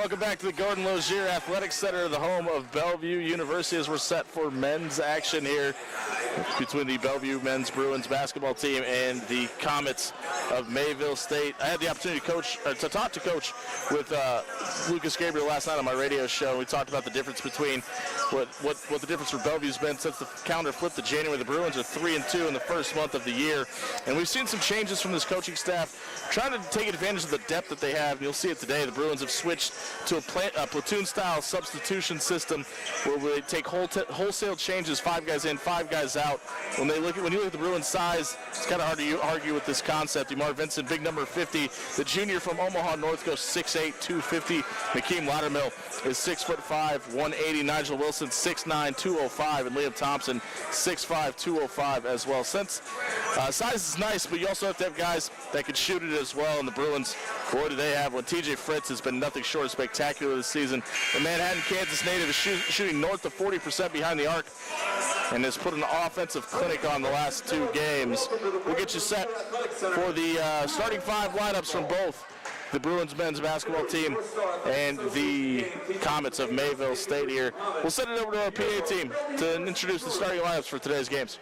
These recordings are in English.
Welcome back to the Gordon Lozier Athletic Center, the home of Bellevue University, as we're set for men's action here between the Bellevue men's Bruins basketball team and the Comets of Mayville State. I had the opportunity to talk to Coach with Lucas Gabriel last night on my radio show. We talked about the difference between what the difference for Bellevue's been since the calendar flipped to January. The Bruins are 3-2 in the first month of the year, and we've seen some changes from this coaching staff, trying to take advantage of the depth that they have. You'll see it today. The Bruins have switched to a platoon-style substitution system where they take wholesale changes, 5 guys in, 5 guys out. When you look at the Bruins' size, it's kind of hard to argue with this concept. DeMar Vincent, big number 50. The junior from Omaha North Coast, 6'8", 250. Nakeem Loudermill is 6'5", 180. Nigel Wilson, 6'9", 205. And Liam Thompson, 6'5", 205 as well. Since size is nice, but you also have to have guys that can shoot it as well. And the Bruins, boy, do they have one. TJ Fritz has been nothing short of spectacular this season. The Manhattan, Kansas native is shooting north of 40% behind the arc and has put an offensive clinic on the last 2 games. We'll get you set for the starting 5 lineups from both the Bruins men's basketball team and the Comets of Mayville State here. We'll send it over to our PA team to introduce the starting lineups for today's games.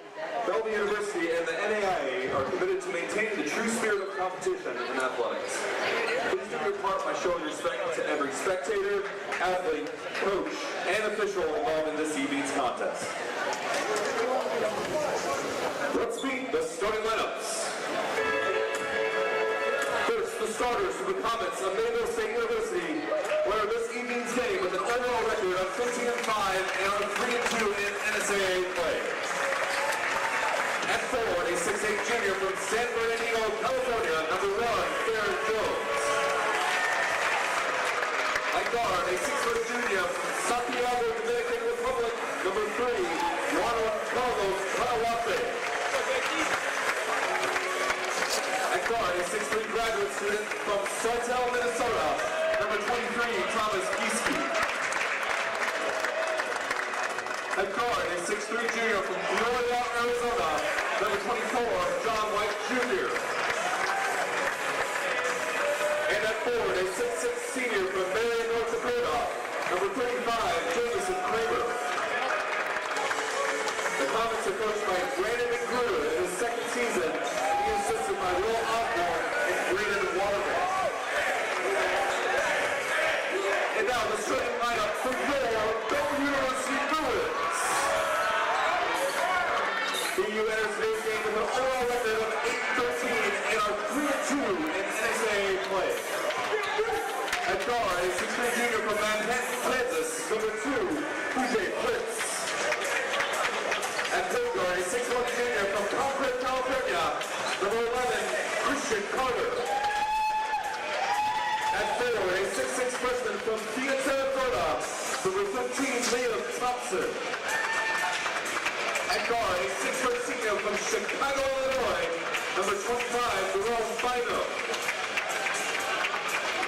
Bellevue University and the NAIA are committed to maintaining the true spirit of competition in athletics. Please do your part by showing respect to every spectator, athlete, coach, and official involved in this evening's contest. Let's meet the starting lineups. First, the starters for the Comets of Mayville State University were this evening's game with an overall record of 15-5 and are 3-2 in NSAA play. At forward, a 6'8" junior from San Bernardino, California, number 1, Darren Jones. At guard, a 6-foot junior from Santiago, Dominican Republic, number 3, Juan Carlos Kawate. At guard, a 6'3" graduate student from Sartell, Minnesota, number 23, Thomas Gieske. At guard, a 6'3" junior from Florida, Arizona, number 24, John White Jr. And at forward, a 6'6" senior from Marion, North Dakota, number 35, Jameson Kramer. The Comets are coached by Brandon McGrew in his 2nd season, and he is assisted by Will Osborne and Braden Waterman. And now the starting lineup for your Bellevue University Bruins. BU enters today's game with an overall record of 8-13 and are 3-2 in NSAA play. At guard, a 6'3" junior from Manhattan, Kansas, number 2, TJ Fritz. At point guard, a 6'1" junior from Concord, California, number 11, Christian Carter. At forward, a 6'6" freshman from Phoenix, Arizona, number 15, Liam Thompson. At guard, a 6'4" senior from Chicago, Illinois, number 25, Jerome Bino.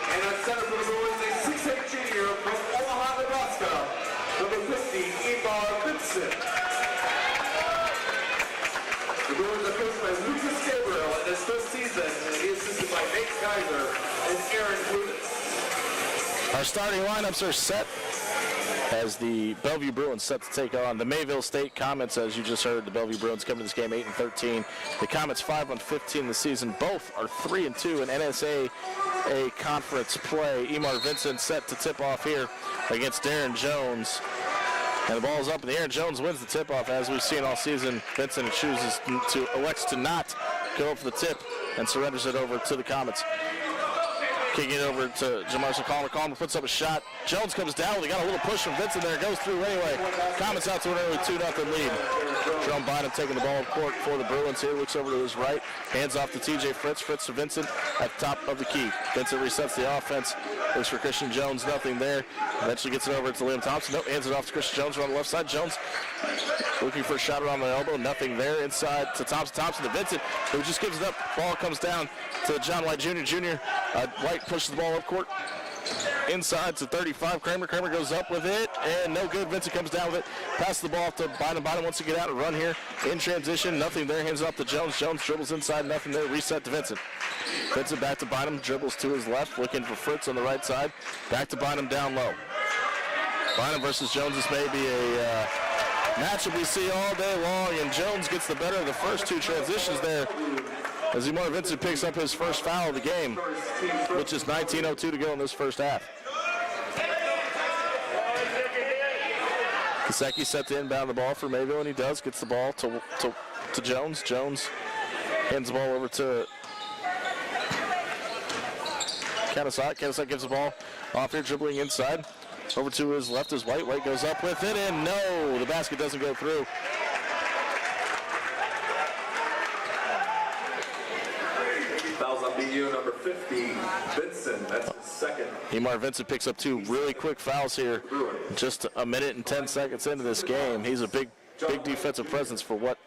And at center for the Bruins, a 6'8" junior from Omaha, Nebraska, number 50, Ibar Vincent. The Bruins are coached by Lucas Gabriel in his 1st season, and he is assisted by Nate Geiser and Aaron Clunas. Our starting lineups are set as the Bellevue Bruins set to take on the Mayville State Comets. As you just heard, the Bellevue Bruins come to this game 8-13. The Comets 5-15 this season. Both are 3-2 in NSAA conference play. Emar Vincent set to tip off here against Darren Jones. And the ball is up in the air, and Jones wins the tip-off. As we've seen all season, Vincent elects to not go for the tip and surrenders it over to the Comets. Kicking it over to Jamarson Coleman. Coleman puts up a shot. Jones comes down. They got a little push from Vincent there. Goes through anyway. Comets out to an early 2-0 lead. Jerome Bynum taking the ball up court for the Bruins here. Looks over to his right. Hands off to TJ Fritz. Fritz to Vincent at the top of the key. Vincent resets the offense. Looks for Christian Jones. Nothing there. Eventually gets it over to Liam Thompson. Nope, hands it off to Christian Jones on the left side. Jones looking for a shot around the elbow. Nothing there. Inside to Thompson. Thompson to Vincent, who just gives it up. Ball comes down to John White Jr. White pushes the ball up court. inside to 35. Kramer goes up with it, and no good. Vincent comes down with it. Passes the ball to Bynum. Bynum wants to get out and run here in transition. Nothing there. Hands off to Jones. Jones dribbles inside. Nothing there. Reset to Vincent. Vincent back to Bynum. Dribbles to his left. Looking for Fritz on the right side. Back to Bynum down low. Bynum versus Jones. This may be a matchup we see all day long, and Jones gets the better of the first two transitions there as Imar Vincent picks up his first foul of the game, which is 19:02 to go in this first half. Kasecki set to inbound the ball for Mayville, and he does. Gets the ball to Jones. Jones hands the ball over to Kennesaw. Kennesaw gives the ball off here, dribbling inside. Over to his left is White. White goes up with it, and no, the basket doesn't go through. Fouls on BU number 50, Vincent. That's his second. Imar Vincent picks up two really quick fouls here. Just a minute and 10 seconds into this game. He's a big defensive presence for what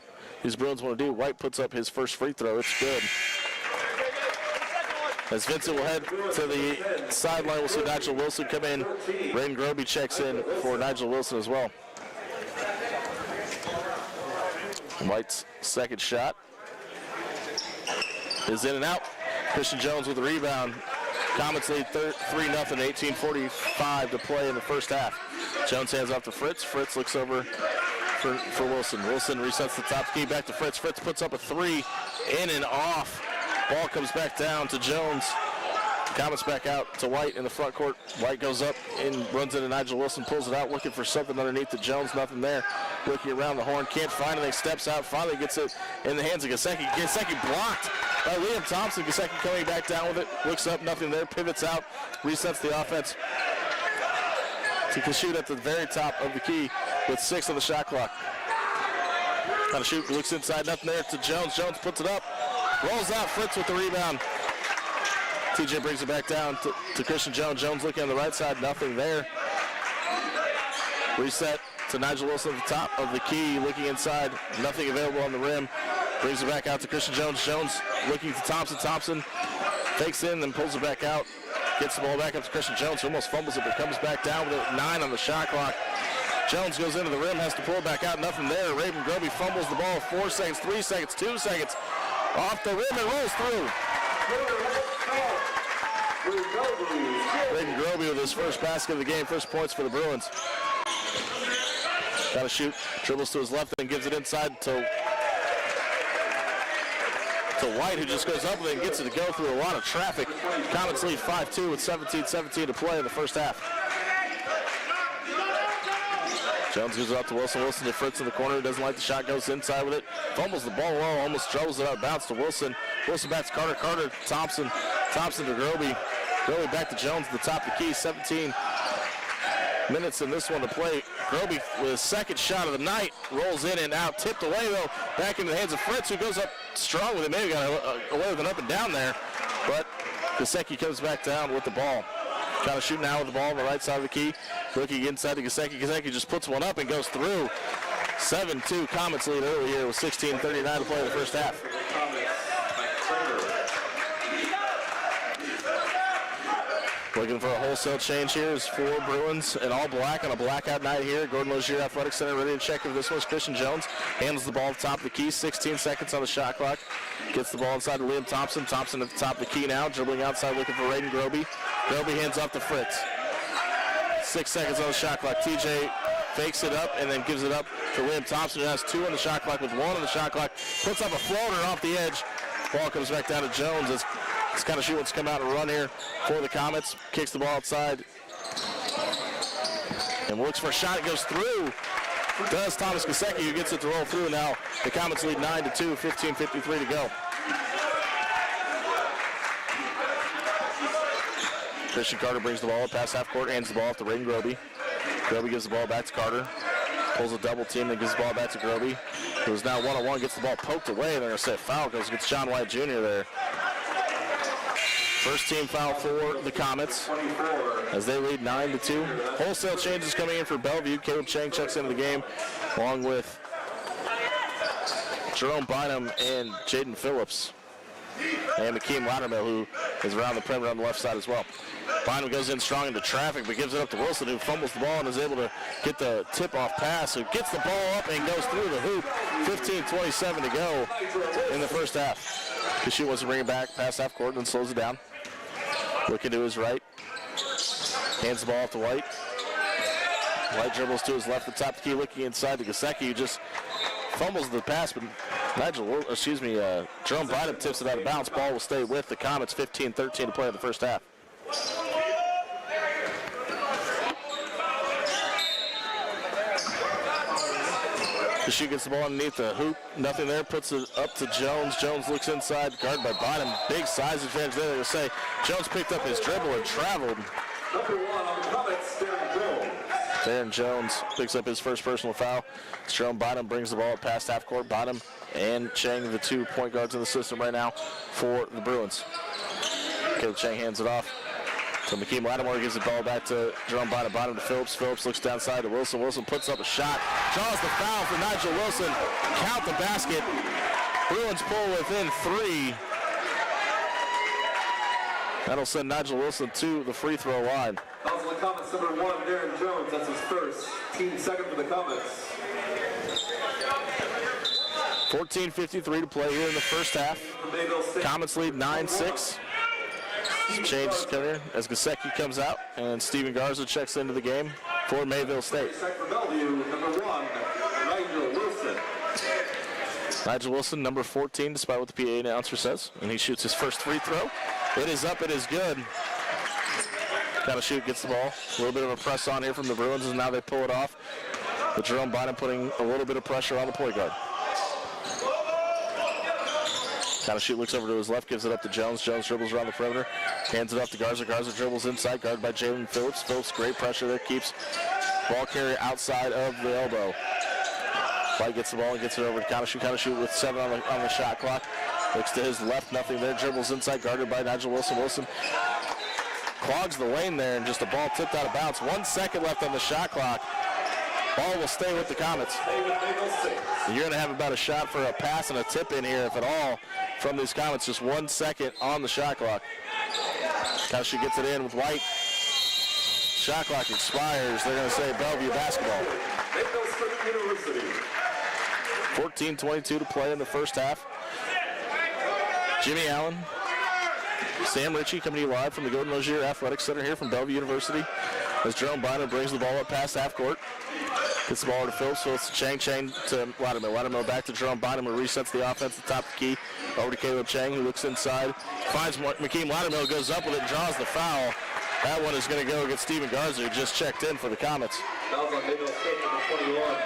these Bruins want to do. White puts up his first free throw. It's good. As Vincent will head to the sideline, we'll see Nigel Wilson come in. Raiden Groby checks in for Nigel Wilson as well. White's second shot is in and out. Christian Jones with the rebound. Comets lead 3-0, 18:45 to play in the first half. Jones hands off to Fritz. Fritz looks over for Wilson. Wilson resets the top key back to Fritz. Fritz puts up a three, in and off. Ball comes back down to Jones. Comets back out to White in the front court. White goes up and runs into Nigel Wilson, pulls it out, looking for something underneath to Jones. Nothing there. Looking around the horn, can't find anything. Steps out, finally gets it in the hands of Kasecki. Kasecki blocked by Liam Thompson. Kasecki coming back down with it. Looks up, nothing there. Pivots out, resets the offense. He can shoot at the very top of the key with 6 on the shot clock. Trying to shoot, looks inside, nothing there to Jones. Jones puts it up. Rolls out, Fritz with the rebound. TJ brings it back down to Christian Jones. Jones looking on the right side, nothing there. Reset to Nigel Wilson at the top of the key, looking inside, nothing available on the rim. Brings it back out to Christian Jones. Jones looking to Thompson. Thompson takes in, then pulls it back out. Gets the ball back up to Christian Jones, who almost fumbles it, but comes back down with it. 9 on the shot clock. Jones goes into the rim, has to pull it back out, nothing there. Raiden Groby fumbles the ball, 4 seconds, 3 seconds, 2 seconds. Off the rim and rolls through. Raiden Groby with his first basket of the game, first points for the Bruins. Got to shoot, dribbles to his left and gives it inside to White, who just goes up with it and gets it to go through a lot of traffic. Comets lead 5-2 with 17-17 to play in the first half. Jones gives it up to Wilson. Wilson to Fritz in the corner. Doesn't like the shot. Goes inside with it. Fumbles the ball well. Almost dribbles it out of bounds to Wilson. Wilson back to Carter. Carter to Thompson. Thompson to Groby. Groby back to Jones at the top of the key. 17 minutes in this one to play. Groby with his second shot of the night. Rolls in and out. Tipped away though. Back into the hands of Fritz, who goes up strong with it. Maybe got away with an up and down there. But Kasecki comes back down with the ball. Trying to shoot now with the ball on the right side of the key. Looking inside to Kasecki. Kasecki just puts one up and goes through. 7-2 Comets lead early here with 16:39 to play in the first half. Looking for a wholesale change here is for Bruins in all black on a blackout night here. Gordon Lozier Athletic Center ready to check if this one's Christian Jones. Handles the ball at the top of the key. 16 seconds on the shot clock. Gets the ball inside to Liam Thompson. Thompson at the top of the key now. Dribbling outside looking for Raiden Groby. Groby hands off to Fritz. 6 seconds on the shot clock. TJ fakes it up and then gives it up to Liam Thompson, who has 2 on the shot clock with 1 on the shot clock. Puts up a floater off the edge. Ball comes back down to Jones. This kind of shoot wants to come out and run here for the Comets. Kicks the ball outside and looks for a shot. It goes through. Does Thomas Kasecki, who gets it to roll through. Now the Comets lead 9-2, 15:53 to go. Christian Carter brings the ball up past half court, hands the ball off to Raiden Groby. Groby gives the ball back to Carter. Pulls a double team and gives the ball back to Groby, who's now one-on-one, gets the ball poked away. They're going to say foul because it gets John White Jr. there. First team foul for the Comets as they lead 9-2. Wholesale changes coming in for Bellevue. Caleb Chang checks into the game along with Jerome Bynum and Jaden Phillips. and McKean Loudermill, who is around the perimeter on the left side as well. Bynum goes in strong into traffic, but gives it up to Wilson, who fumbles the ball and is able to get the tip-off pass, who gets the ball up and goes through the hoop. 15:27 to go in the first half. Kashu wants to bring it back past half court and slows it down. Looking to his right. Hands the ball off to White. White dribbles to his left, the top of the key, looking inside to Gasecki, who just fumbles the pass, but Jerome Bynum tips it out of bounds. Ball will stay with the Comets. 15-13 to play in the first half. Kashu gets the ball underneath the hoop. Nothing there. Puts it up to Jones. Jones looks inside, guarded by Bynum. Big size advantage there. They'll say Jones picked up his dribble and traveled. Number 1 on the Comets, Darren Jones. Darren Jones picks up his first personal foul. Jerome Bynum brings the ball up past half court. Bynum and Chang, the 2 point guards in the system right now for the Bruins. Caleb Chang hands it off. So McKean Lattimore gives the ball back to Jerome Bynum. Bynum to Phillips. Phillips looks downside to Wilson. Wilson puts up a shot. Draws the foul for Nigel Wilson. Count the basket. Bruins pull within 3. That'll send Nigel Wilson to the free throw line. Fouls on the Comets, number 1, Darren Jones. That's his first. Team second for the Comets. 14:53 to play here in the first half. Comets lead 9-6. Some changes coming here as Gasecki comes out and Steven Garza checks into the game for Mayville State. For Bellevue, number 1, Nigel Wilson. Nigel Wilson, number 14, despite what the PA announcer says, and he shoots his first free throw. It is up, it is good. Kashu gets the ball. A little bit of a press on here from the Bruins, and now they pull it off. With Jerome Bynum putting a little bit of pressure on the point guard. Kashu looks over to his left, gives it up to Jones. Jones dribbles around the perimeter, hands it off to Garza. Garza dribbles inside, guarded by Jalen Phillips. Phillips, great pressure there, keeps ball carrier outside of the elbow. White gets the ball and gets it over to Kashu. Kashu with 7 on the shot clock. Looks to his left, nothing there. Dribbles inside, guarded by Nigel Wilson. Wilson clogs the lane there, and just a ball tipped out of bounds. 1 second left on the shot clock. Ball will stay with the Comets. You're going to have about a shot for a pass and a tip in here, if at all, from these Comets. Just 1 second on the shot clock. Kashu gets it in with White. Shot clock expires. They're going to say Bellevue basketball. 14:22 to play in the first half. Jimmy Allen, Sam Ritchie coming to you live from the Golden Logier Athletic Center here from Bellevue University. As Jerome Bynum brings the ball up past half court. Gets the ball over to Phillips, so it's Chang to Loudermill. Loudermill back to Jerome Bynum, who resets the offense at the top of the key. Over to Caleb Chang, who looks inside. Finds McKean Loudermill, goes up with it, draws the foul. That one is going to go against Steven Garza, who just checked in for the Comets. Fouls on Mayville State, number 21.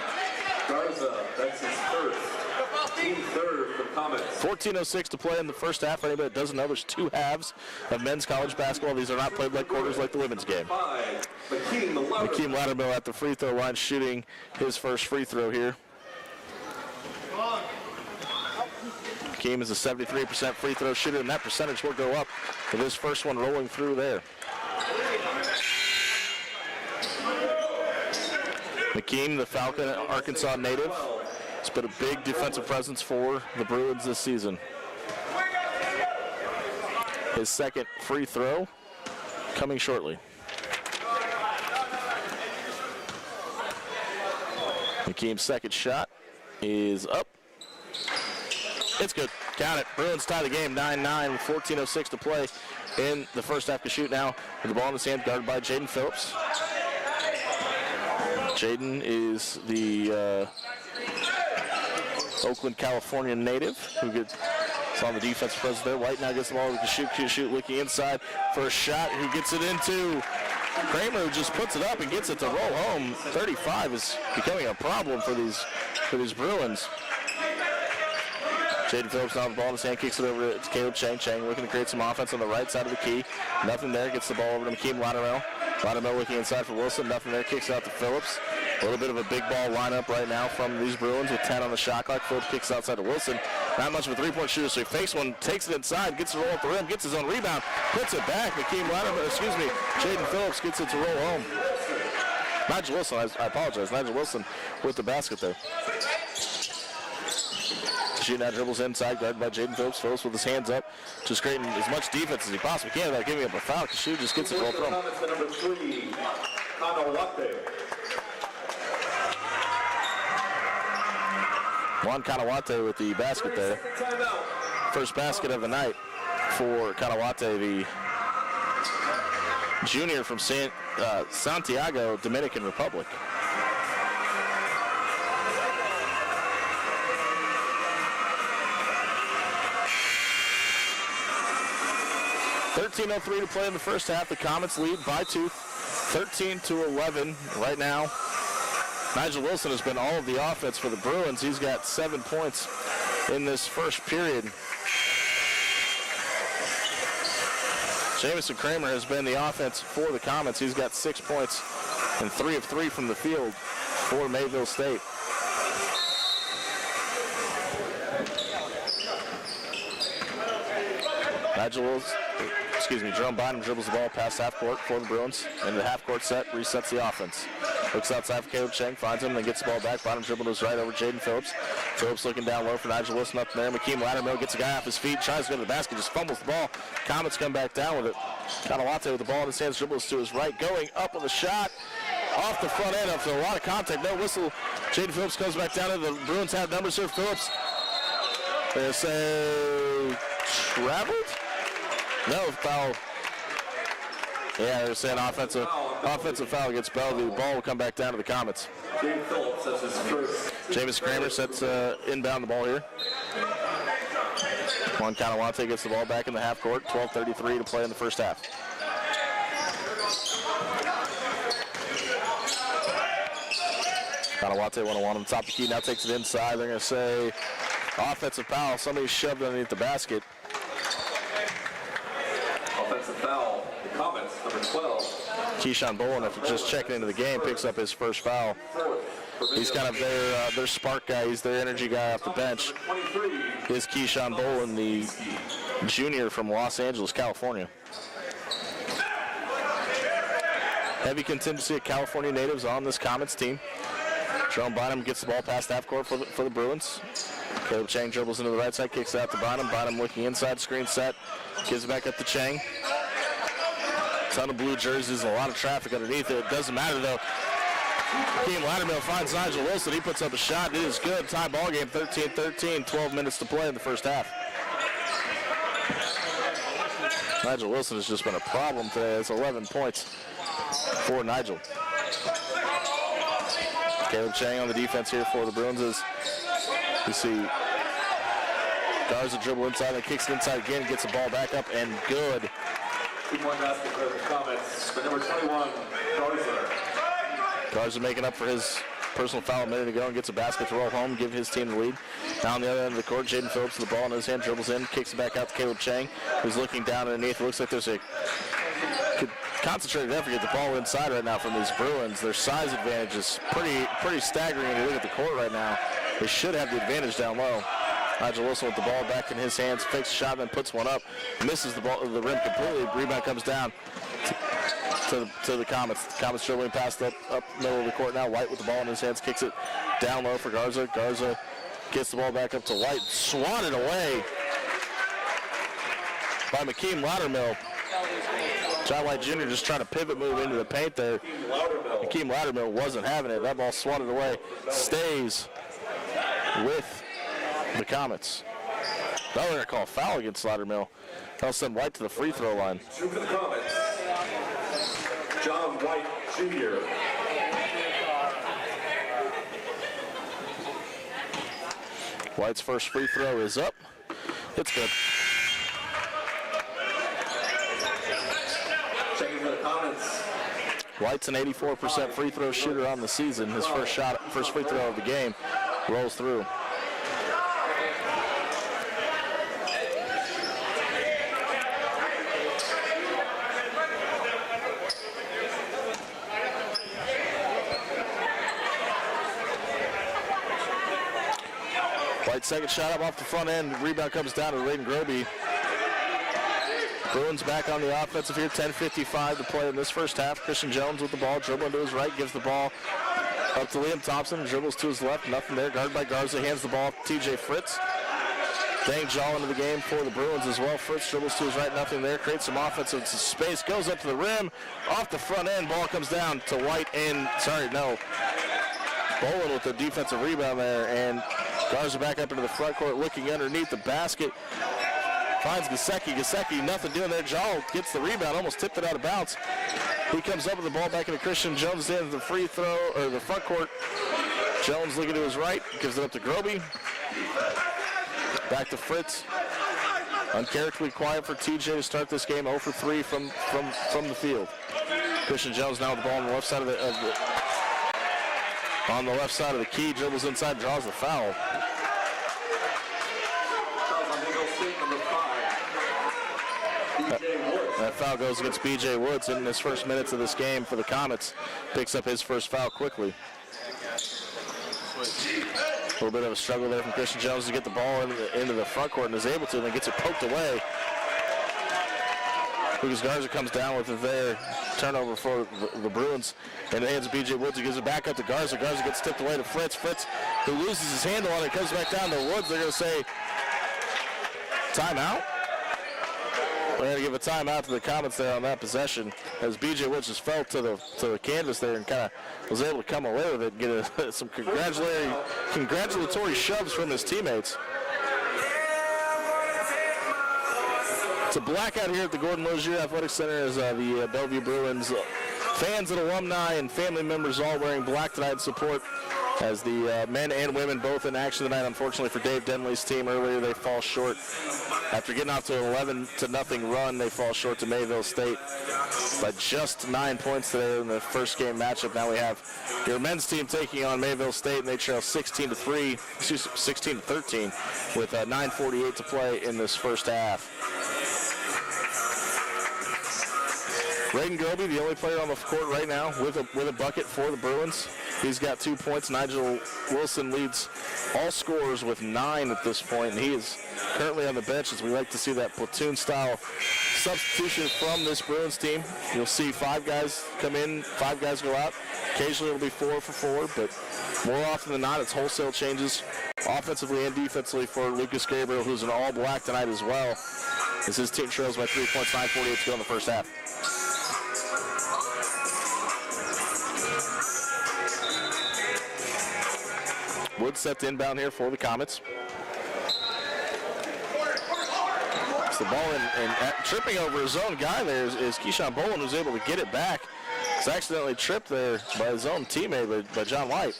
Garza, that's his first. Team third for the Comets. 14:06 to play in the first half. For anybody that doesn't know, there's 2 halves of men's college basketball. These are not played like quarters like the women's game. McKean Loudermill at the free throw line shooting his first free throw here. McKean is a 73% free throw shooter, and that percentage will go up with his first one rolling through there. McKean, the Falcon Arkansas native, has been a big defensive presence for the Bruins this season. His second free throw coming shortly. McKean's second shot is up. It's good. Count it. Bruins tie the game 9-9 with 14:06 to play in the first half. To shoot now with the ball in his hand, guarded by Jaden Phillips. Jaden is the Oakland, California native who gets on the defensive presence there. White now gets the ball to shoot, looking inside for a shot. Who gets it into Kramer, who just puts it up and gets it to roll home. 35 is becoming a problem for these Bruins. Jaden Phillips now with the ball in his hand, kicks it over to Caleb Chang. Chang looking to create some offense on the right side of the key. Nothing there. Gets the ball over to McKean Loudermill. Loudermill looking inside for Wilson. Nothing there. Kicks out to Phillips. A little bit of a big ball lineup right now from these Bruins with 10 on the shot clock. Phillips kicks outside to Wilson. Not much of a three-point shooter, so he fakes one, takes it inside, gets the roll at the rim, gets his own rebound, puts it back. Jaden Phillips gets it to roll home. Nigel Wilson, I apologize. Nigel Wilson with the basket there. Shooting out, dribbles inside, guarded by Jaden Phillips. Phillips with his hands up, just creating as much defense as he possibly can without giving up a foul. Kashu just gets it goal from. Number 3, Kanawate. Juan Kanawate with the basket there. First basket of the night for Kanawate, the junior from Santiago, Dominican Republic. .13:03 to play in the first half. The Comets lead by 2, 13-11 right now. Nigel Wilson has been all of the offense for the Bruins. He's got 7 points in this first period. Jamison Kramer has been the offense for the Comets. He's got 6 points and 3 of 3 from the field for Mayville State. Jerome Bynum dribbles the ball past half court for the Bruins. Into the half court set, resets the offense. Looks outside for Caleb Cheng, finds him, then gets the ball back. Bottom dribble to his right over Jaden Phillips. Phillips looking down low for Nigel Wilson up there. McKeem Lattermill gets a guy off his feet, tries to go to the basket, just fumbles the ball. Comets come back down with it. Kanawate with the ball in his hands, dribbles to his right, going up with a shot. Off the front end after a lot of contact, no whistle. Jaden Phillips comes back down, and the Bruins have numbers here. Phillips, they say, traveled? No, foul. Yeah, they're saying offensive foul against Bellevue. The ball will come back down to the Comets. James Kramer sets inbound the ball here. Juan Kanawate gets the ball back in the half court. 12:33 to play in the first half. Kanawate 1-on-1 on top of the key. Now takes it inside. They're going to say offensive foul. Somebody shoved it underneath the basket. Offensive foul. The Comets, number 12. Keyshawn Bowen, after just checking into the game, picks up his first foul. He's kind of their spark guy. He's their energy guy off the bench. Is Keyshawn Bowen, the junior from Los Angeles, California. Heavy contingency of California natives on this Comets team. Jerome Bynum gets the ball past half court for the Bruins. Caleb Chang dribbles into the right side, kicks it out to Bynum. Bynum looking inside, screen set, gives it back up to Chang. Ton of blue jerseys, a lot of traffic underneath it. It doesn't matter though. Keem Lattermill finds Nigel Wilson. He puts up a shot. It is good. Tie ball game, 13-13. 12 minutes to play in the first half. Nigel Wilson has just been a problem today. It's 11 points for Nigel. Caleb Chang on the defense here for the Bruins as you see Garza dribble inside and kicks it inside again, gets the ball back up and good. 2-point basket for the Comets, but number 21, Garza. Garza making up for his personal foul a minute ago and gets a basket to roll home, give his team the lead. Now on the other end of the court, Jaden Phillips with the ball in his hand, dribbles in, kicks it back out to Caleb Chang, who's looking down underneath. It looks like there's a concentrated effort to get the ball inside right now from these Bruins. Their size advantage is pretty staggering when you look at the court right now. They should have the advantage down low. Nigel Wilson with the ball back in his hands, fakes a shot, then puts one up, misses the rim completely. Rebound comes down to the Comets. The Comets dribbling past up middle of the court now. White with the ball in his hands, kicks it down low for Garza. Garza gets the ball back up to White, swatted away by McKeem Lattermill. John White Jr. just trying to pivot move into the paint there. McKeem Lattermill wasn't having it. That ball swatted away. Stays with the Comets. Now they're going to call a foul against Lattermill. That'll send White to the free throw line. 2 for the Comets. John White Jr. White's first free throw is up. It's good. Checking for the Comets. White's an 84% free throw shooter on the season. His first free throw of the game rolls through. White's second shot up off the front end. Rebound comes down to Layden Groby. Bruins back on the offensive here. 10:55 to play in this first half. Christian Jones with the ball, dribbling to his right, gives the ball up to Liam Thompson, dribbles to his left, nothing there. Guarded by Garza, hands the ball to TJ Fritz. Dang Jaw into the game for the Bruins as well. Fritz dribbles to his right, nothing there. Creates some offensive space, goes up to the rim, off the front end. Ball comes down to White and, Bolin with the defensive rebound there. And Garza back up into the front court, looking underneath the basket. Finds Gasecki. Gasecki, nothing doing there. Jaw gets the rebound, almost tipped it out of bounds. He comes up with the ball back into Christian Jones in the free throw, or the front court. Jones looking to his right, gives it up to Groby. Back to Fritz. Uncharacteristically quiet for TJ to start this game. 0 for 3 from the field. Christian Jones now with the ball on the left side of the key. Dribbles inside, draws the foul. That foul goes against B.J. Woods in his first minutes of this game for the Comets. Picks up his first foul quickly. A little bit of a struggle there from Christian Jones to get the ball into the front court and is able to, and then gets it poked away. Lucas Garza comes down with it there. Turnover for the Bruins. And the hands of B.J. Woods. He gives it back up to Garza. Garza gets tipped away to Fritz. Fritz, who loses his handle on it, comes back down to Woods. They're going to say timeout. We're going to give a timeout to the Comets there on that possession as B.J. Woods just fell to the canvas there and kind of was able to come away with it and get some congratulatory shoves from his teammates. It's a blackout here at the Gordon Lozier Athletic Center as the Bellevue Bruins fans and alumni and family members all wearing black tonight in support as the men and women both in action tonight. Unfortunately for Dave Denley's team, earlier they fall short. After getting off to an 11-0 run, they fall short to Mayville State by just 9 points today in the first game matchup. Now we have your men's team taking on Mayville State, and they trail 16-13 with 9:48 to play in this first half. Raiden Groby, the only player on the court right now with a bucket for the Bruins. He's got 2 points. Nigel Wilson leads all scorers with 9 at this point, and he is currently on the bench as we like to see that platoon-style substitution from this Bruins team. You'll see 5 guys come in, 5 guys go out. Occasionally it'll be 4 for 4, but more often than not it's wholesale changes offensively and defensively for Lucas Gabriel, who's an all-black tonight as well, as his team trails by 3 points, 9:48 to go in the first half. Woods set to inbound here for the Comets. It's the ball and tripping over his own guy there is Keyshawn Bolin, who's able to get it back. He's accidentally tripped there by his own teammate, by John White.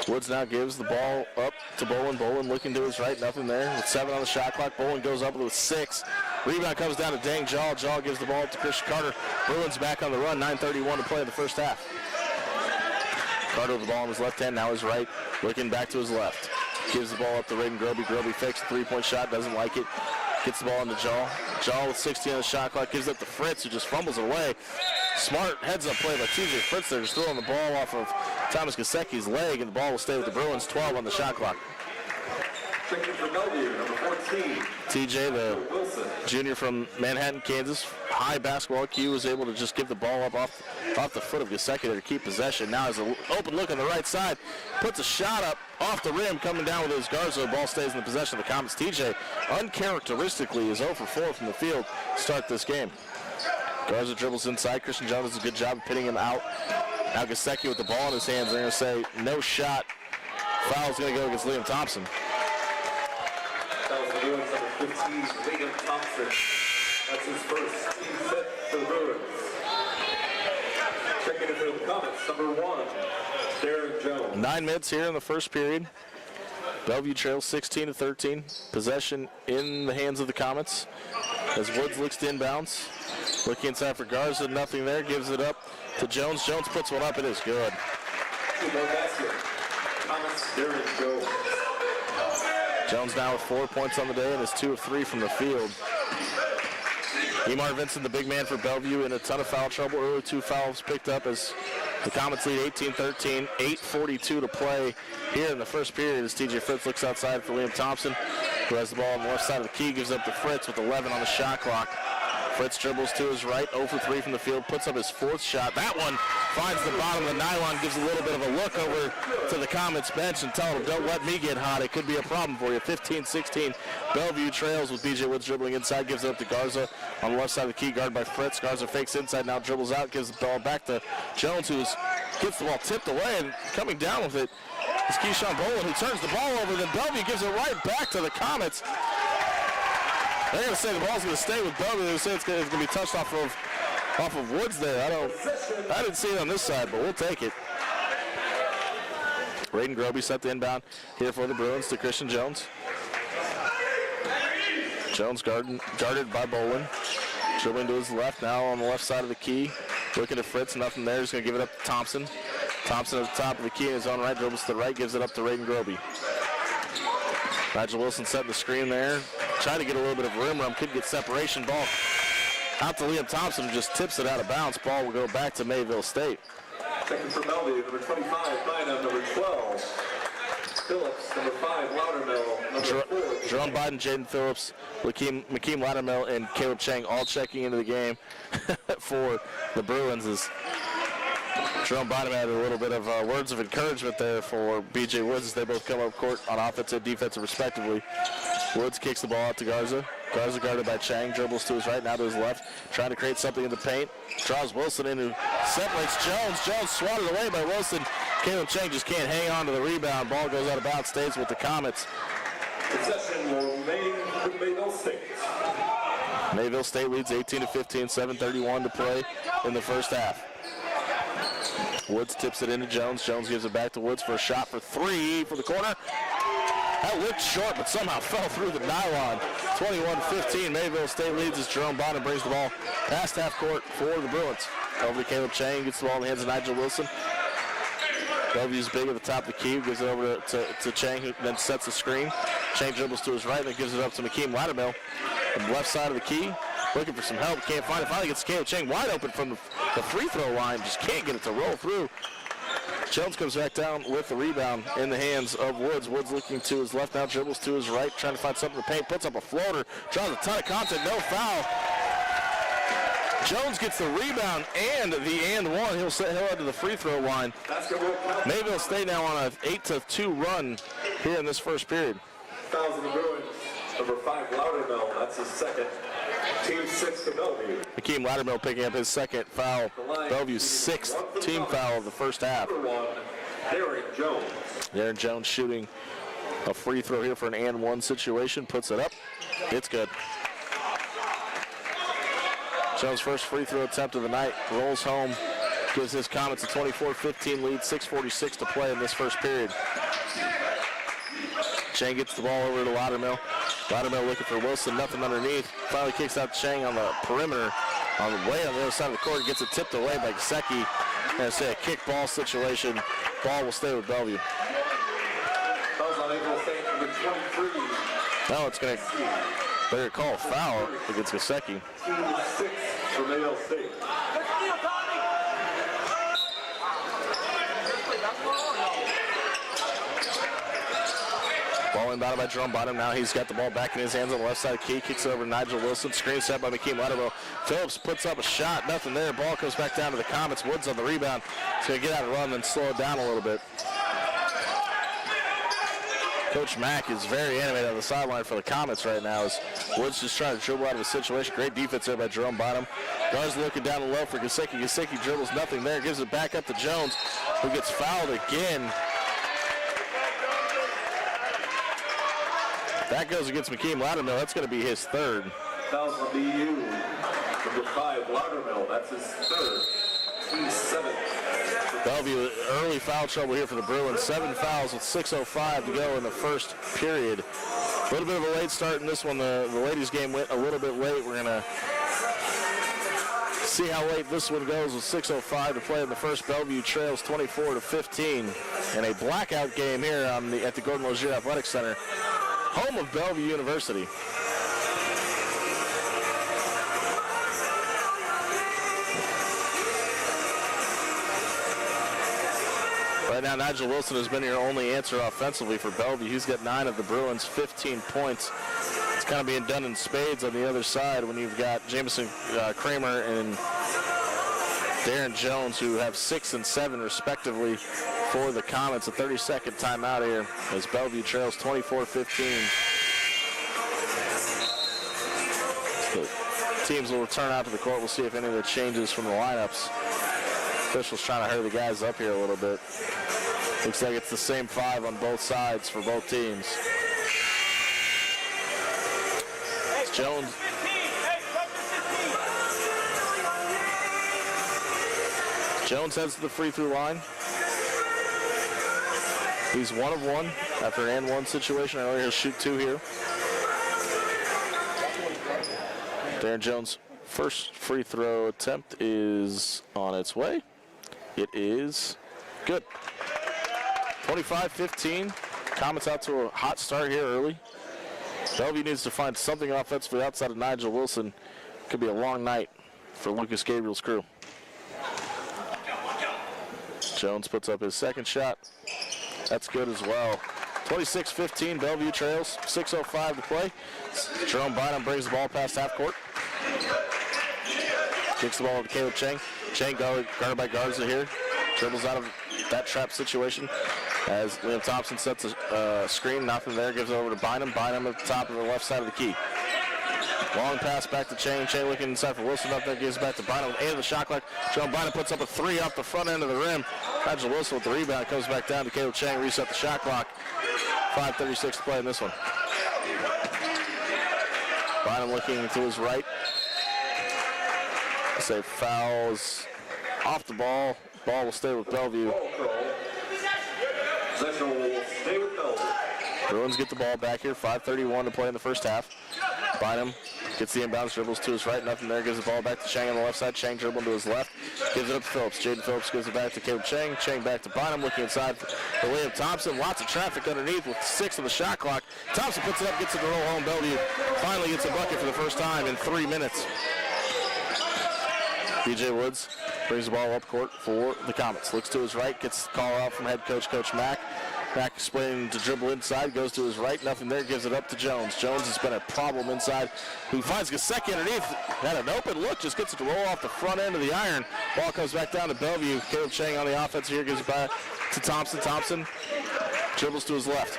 Woods now gives the ball up to Bolin. Bolin looking to his right, nothing there. With 7 on the shot clock, Bolin goes up with 6. Rebound comes down to Dang Jaw. Jaw gives the ball up to Christian Carter. Bruins back on the run, 9:31 to play in the first half. Carter with the ball on his left hand, now his right, looking back to his left. Gives the ball up to Raiden Groby. Groby fakes a 3-point shot, doesn't like it. Gets the ball into Jaw. Jaw with 16 on the shot clock, gives it to Fritz, who just fumbles it away. Smart heads-up play by TJ Fritz there, just throwing the ball off of Thomas Gasecki's leg, and the ball will stay with the Bruins. 12 on the shot clock. Checking for Bellevue, number 14. TJ, the junior from Manhattan, Kansas, high basketball IQ, was able to just give the ball up off the foot of Gasecki there to keep possession. Now has an open look on the right side, puts a shot up off the rim, coming down with his Garza. The ball stays in the possession of the Comets. TJ, uncharacteristically, is 0 for 4 from the field to start this game. Garza dribbles inside. Christian Jones does a good job of pinning him out. Now Gasecki with the ball in his hands. They're going to say no shot. Foul's going to go against Liam Thompson. Fouls the Bruins, number 15, Liam Thompson. That's his first team set for the Bruins. Checking in for the Comets, number 1, Darren Jones. 9 minutes here in the first period. Bellevue trails 16-13. Possession in the hands of the Comets as Woods looks to inbounds. Looking inside for Garza, nothing there. Gives it up to Jones. Jones puts one up. It is good. Comets, Darren Jones. Jones now with 4 points on the day and is 2 of 3 from the field. Emar Vincent, the big man for Bellevue, in a ton of foul trouble. Early 2 fouls picked up as the Comets lead 18-13. 8:42 to play here in the first period as TJ Fritz looks outside for Liam Thompson, who has the ball on the left side of the key, gives up to Fritz with 11 on the shot clock. Fritz dribbles to his right, 0 for 3 from the field, puts up his 4th shot. That one finds the bottom of the nylon, gives a little bit of a look over to the Comets bench and tell them, don't let me get hot. It could be a problem for you. 15-16, Bellevue trails with B.J. Woods dribbling inside, gives it up to Garza on the left side of the key, guard by Fritz. Garza fakes inside, now dribbles out, gives the ball back to Jones, who gets the ball tipped away, and coming down with it is Keyshawn Boland, who turns the ball over. Then Bellevue gives it right back to the Comets. They're going to say the ball's going to stay with Bellevue. They say it's going to be touched off of Woods there. I didn't see it on this side, but we'll take it. Raiden Groby set the inbound here for the Bruins to Christian Jones. Jones guarded by Boland. Dribbling to his left now on the left side of the key. Looking at Fritz, nothing there. He's going to give it up to Thompson. Thompson at the top of the key in his own right, dribbles to the right, gives it up to Raiden Groby. Nigel Wilson setting the screen there. Trying to get a little bit of rim run, couldn't get separation. Ball out to Liam Thompson, who just tips it out of bounds. Ball will go back to Mayville State. Checking for Bellevue, number 25, Bynum, number 12. Phillips, number 5, Loudermill, number 4. Jerome Biden, Jaden Phillips, Makeem Loudermill, and Caleb Chang all checking into the game for the Bruins. As Jerome Biden had a little bit of words of encouragement there for B.J. Woods as they both come up court on offensive and defensive respectively. Woods kicks the ball out to Garza. Garza guarded by Chang, dribbles to his right, now to his left, trying to create something in the paint. Draws Wilson in, who separates Jones. Jones swatted away by Wilson. Caleb Chang just can't hang on to the rebound. Ball goes out of bounds, stays with the Comets. Possession will remain with Mayville State. Mayville State leads 18-15, 7:31 to play in the first half. Woods tips it into Jones. Jones gives it back to Woods for a shot for 3 for the corner. That looked short, but somehow fell through the nylon. 21-15, Mayville State leads as Jerome Bonham brings the ball past half court for the Bruins. Over to Caleb Chang, gets the ball in the hands of Nigel Wilson. Bellevue's big at the top of the key, gives it over to Chang, who then sets the screen. Chang dribbles to his right, and then gives it up to Makeem Loudermill. On the left side of the key, looking for some help, can't find it. Finally gets Caleb Chang wide open from the free throw line, just can't get it to roll through. Jones comes back down with the rebound in the hands of Woods. Woods looking to his left now, dribbles to his right, trying to find something to paint, puts up a floater, draws a ton of contact, no foul. Jones gets the rebound and the and one. He'll head to the free throw line. Mayville State now on an 8-2 run here in this first period. Fouls in the Bruins. Number 5, Loudermill. That's his second. Team 6 to Bellevue. Makeem Loudermill picking up his second foul. Bellevue's 6th team foul of the first half. Number 1, Darren Jones. Darren Jones shooting a free throw here for an and one situation. Puts it up. It's good. Jones' first free throw attempt of the night. Rolls home. Gives his Comets a 24-15 lead. 6:46 to play in this first period. Chang gets the ball over to Loudermill. Loudermill looking for Wilson, nothing underneath. Finally kicks out Chang on the perimeter. On the way on the other side of the court, gets it tipped away by Gesicki. And say a kick ball situation. Ball will stay with Bellevue. Fouls on Mayville State, number 23. Now it's going to, they're going to call a foul against Gesicki. Team 6 for Mayville State. Ball inbounded by Jerome Bottom. Now he's got the ball back in his hands on the left side of the key. Kicks it over to Nigel Wilson. Screen set by Makeem Loudermill. Phillips puts up a shot. Nothing there. Ball comes back down to the Comets. Woods on the rebound. He's going to get out of run and slow it down a little bit. Coach Mack is very animated on the sideline for the Comets right now as Woods just trying to dribble out of the situation. Great defense there by Jerome Bottom. Guards looking down the low for Gesicki. Gesicki dribbles nothing there. Gives it back up to Jones, who gets fouled again. That goes against Makeem Loudermill. That's going to be his third. Fouls on BU. Number 5, Loudermill. That's his third. Team 7. Bellevue, early foul trouble here for the Bruins. 7 fouls with 6:05 to go in the first period. A little bit of a late start in this one. The ladies' game went a little bit late. We're going to see how late this one goes with 6:05 to play in the first. Bellevue trails 24-15 in a blackout game here at the Gordon Lozier Athletic Center, home of Bellevue University. Right now, Nigel Wilson has been your only answer offensively for Bellevue. He's got 9 of the Bruins, 15 points. It's kind of being done in spades on the other side when you've got Jameson Kramer and Darren Jones, who have 6 and 7 respectively for the Comets. A 30-second timeout here as Bellevue trails 24-15. The teams will return out to the court. We'll see if any of the changes from the lineups. Officials trying to hurry the guys up here a little bit. Looks like it's the same 5 on both sides for both teams. Jones. Jones heads to the free throw line. He's 1 of 1 after an and 1 situation earlier. He'll shoot 2 here. Darren Jones' first free throw attempt is on its way. It is good. 25-15. Comets out to a hot start here early. Bellevue needs to find something offensively outside of Nigel Wilson. Could be a long night for Lucas Gabriel's crew. Jones puts up his second shot. That's good as well. 26-15, Bellevue trails. 6:05 to play. Jerome Bynum brings the ball past half court. Kicks the ball to Caleb Chang. Chang guarded by Garza here. Dribbles out of that trap situation as Liam Thompson sets a screen. Nothing there. Gives it over to Bynum. Bynum at the top of the left side of the key. Long pass back to Chang. Chang looking inside for Wilson. Up there. Gives it back to Bynum. 8 of the shot clock. Jerome Bynum puts up a 3 off the front end of the rim. Nigel Wilson with the rebound. Comes back down to Caleb Chang. Reset the shot clock. 5:36 to play in this one. Bynum looking to his right. Say foul is off the ball. Ball will stay with Bellevue. Possession will stay with Bellevue. Bruins get the ball back here. 5:31 to play in the first half. Bynum gets the inbounds, dribbles to his right. Nothing there. Gives the ball back to Chang on the left side. Chang dribbling to his left. Gives it up to Phillips. Jaden Phillips gives it back to Caleb Chang. Chang back to Bynum. Looking inside for Liam Thompson. Lots of traffic underneath with 6 of the shot clock. Thompson puts it up, gets it to roll home. Bellevue finally gets a bucket for the first time in 3 minutes. DJ Woods brings the ball up court for the Comets. Looks to his right, gets the call out from head coach, Coach Mack. Mack explaining to dribble inside, goes to his right, nothing there, gives it up to Jones. Jones has been a problem inside, who finds Gasecki underneath. Had an open look, just gets it to roll off the front end of the iron. Ball comes back down to Bellevue. Caleb Chang on the offense here, gives it back to Thompson. Thompson dribbles to his left.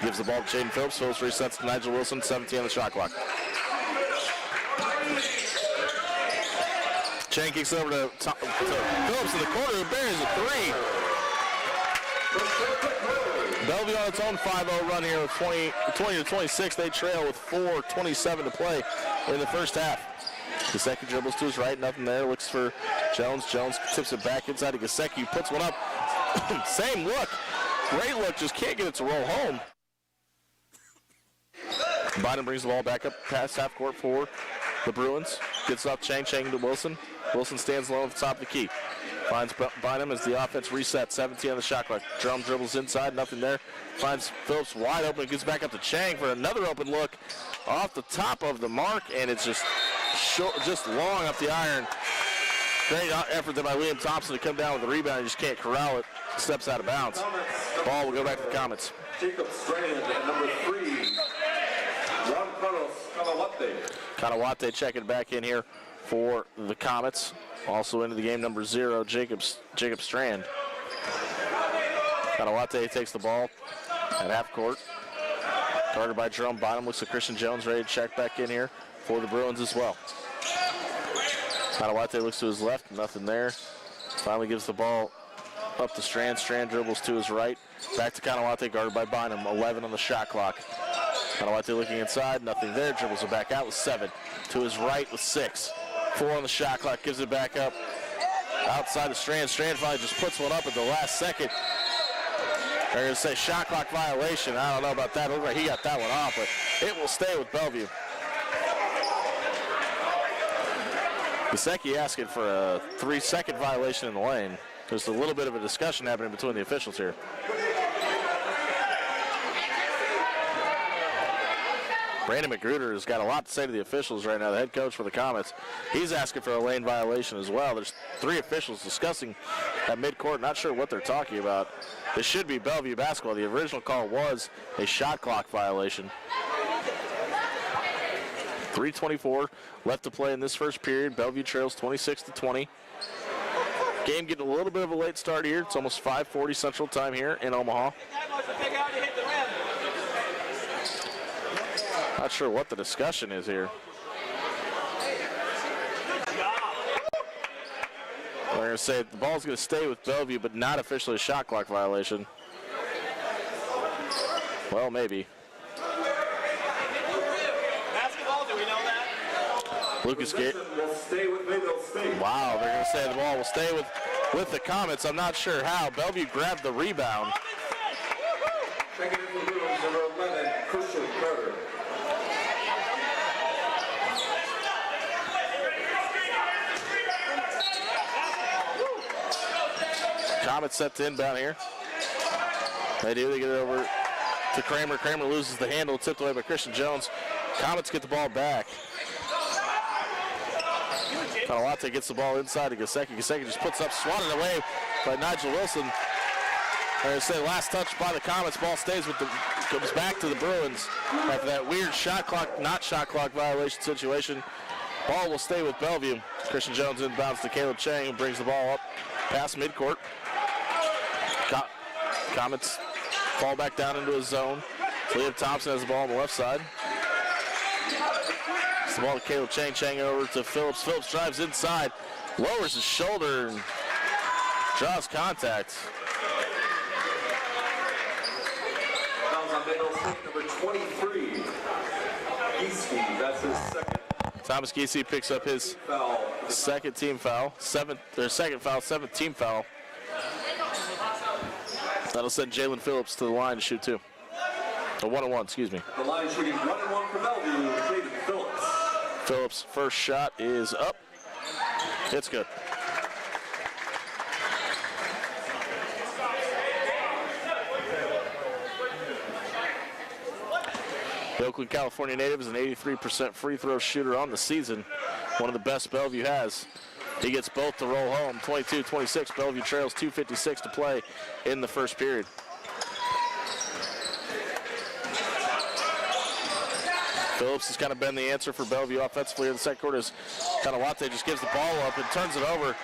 Gives the ball to Jaden Phillips. Phillips resets to Nigel Wilson, 17 on the shot clock. Chang kicks it over to Phillips in the corner, who buries a 3. Bellevue on its own 5-0 run here with 20-26. They trail with 4:27 to play in the first half. Gasecki dribbles to his right, nothing there. Looks for Jones. Jones tips it back inside to Gasecki. Puts one up. Same look. Great look, just can't get it to roll home. Bynum brings the ball back up past half court for the Bruins. Gets off Chang to Wilson. Wilson stands low at the top of the key. Finds Bynum as the offense resets. 17 on the shot clock. Drum dribbles inside, nothing there. Finds Phillips wide open. Gets back up to Chang for another open look off the top of the mark, and it's just short, just long up the iron. Great effort there by Liam Thompson to come down with the rebound. He just can't corral it. Steps out of bounds. Ball will go back to the Comets. Jacob Strand at number 3. Juan Carlos Kanawate checking back in here for the Comets. Also into the game, number 0, Jacob Strand. Kanawate takes the ball at half court. Guarded by Jerome Bynum. Looks like Christian Jones ready to check back in here for the Bruins as well. Kanawate looks to his left, nothing there. Finally gives the ball up to Strand. Strand dribbles to his right. Back to Kanawate, guarded by Bynum. 11 on the shot clock. Kanawate looking inside, nothing there. Dribbles it back out with 7. To his right with 6. 4 on the shot clock, gives it back up. Outside of Strand. Strand finally just puts one up at the last second. They're going to say shot clock violation. I don't know about that. It looks like he got that one off, but it will stay with Bellevue. Gasecki asking for a 3-second violation in the lane. There's a little bit of a discussion happening between the officials here. Brandon McGruder has got a lot to say to the officials right now, the head coach for the Comets. He's asking for a lane violation as well. There's 3 officials discussing at midcourt, not sure what they're talking about. This should be Bellevue basketball. The original call was a shot clock violation. 3:24 left to play in this first period. Bellevue trails 26-20. Game getting a little bit of a late start here. It's almost 5:40 Central Time here in Omaha. Not sure what the discussion is here. We're going to say the ball's going to stay with Bellevue, but not officially a shot clock violation. Well, maybe. Basketball, do we know that? Lucas Gate. Wow, they're going to say the ball will stay with the Comets. I'm not sure how. Bellevue grabbed the rebound. Checking in for Bruins, number 11, Christian Carter. Comets set to inbound here. They do. They get it over to Kramer. Kramer loses the handle, tipped away by Christian Jones. Comets get the ball back. Kalawate gets the ball inside to Gasecki. Gasecki just puts up, swatted away by Nigel Wilson. I say last touch by the Comets. Ball stays with comes back to the Bruins after that weird shot clock, not shot clock violation situation. Ball will stay with Bellevue. Christian Jones inbounds to Caleb Chang, who brings the ball up past midcourt. Comets fall back down into a zone. Liam Thompson has the ball on the left side. It's the ball to Caleb Chang. Chang over to Phillips. Phillips drives inside, lowers his shoulder, and draws contact. Number 23, Giesky, that's his second. Thomas Giesy picks up his second team foul, seventh team foul. That'll send Jalen Phillips to the line to shoot 2. A 1-on-1, excuse me. The line shooting 1-on-1 for Bellevue, Jalen Phillips. Phillips' first shot is up. It's good. The Oakland, California native is an 83% free throw shooter on the season. One of the best Bellevue has. He gets both to roll home. 22-26. Bellevue trails 2:56 to play in the first period. Phillips has kind of been the answer for Bellevue offensively in the second quarter. Kalawate just gives the ball up and turns it over.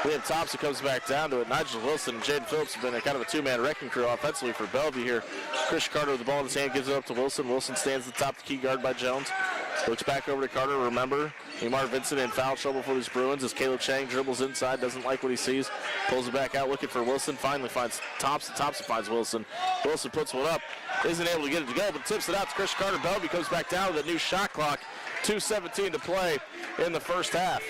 Liam Thompson comes back down to it. Nigel Wilson and Jaden Phillips have been a kind of a 2-man wrecking crew offensively for Bellevue here. Christian Carter with the ball in his hand gives it up to Wilson. Wilson stands at the top, the key guard by Jones. Looks back over to Carter. Remember, Neymar Vincent in foul trouble for these Bruins as Caleb Chang dribbles inside, doesn't like what he sees, pulls it back out looking for Wilson, finally finds Thompson. Thompson finds Wilson. Wilson puts one up, isn't able to get it to go, but tips it out to Christian Carter. Bellevue comes back down with a new shot clock. 2:17 to play in the first half.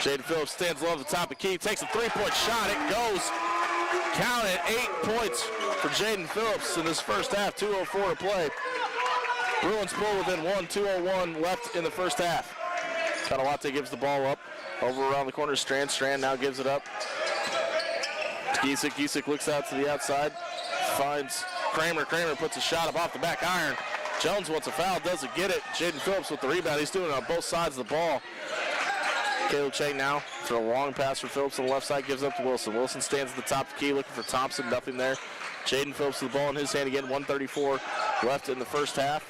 Jaden Phillips stands low at the top of the key, takes a 3-point shot. It goes. Count it, 8 points for Jaden Phillips in this first half. 2:04 to play. Bruins pull within 1, 2:01 left in the first half. Kalawate gives the ball up over around the corner. Strand now gives it up. Giesik looks out to the outside, finds Kramer. Kramer puts a shot up off the back iron. Jones wants a foul, doesn't get it. Jaden Phillips with the rebound. He's doing it on both sides of the ball. Caleb Chang now for a long pass for Phillips on the left side, gives up to Wilson. Wilson stands at the top of the key looking for Thompson, nothing there. Jaden Phillips with the ball in his hand again, 1:34 left in the first half.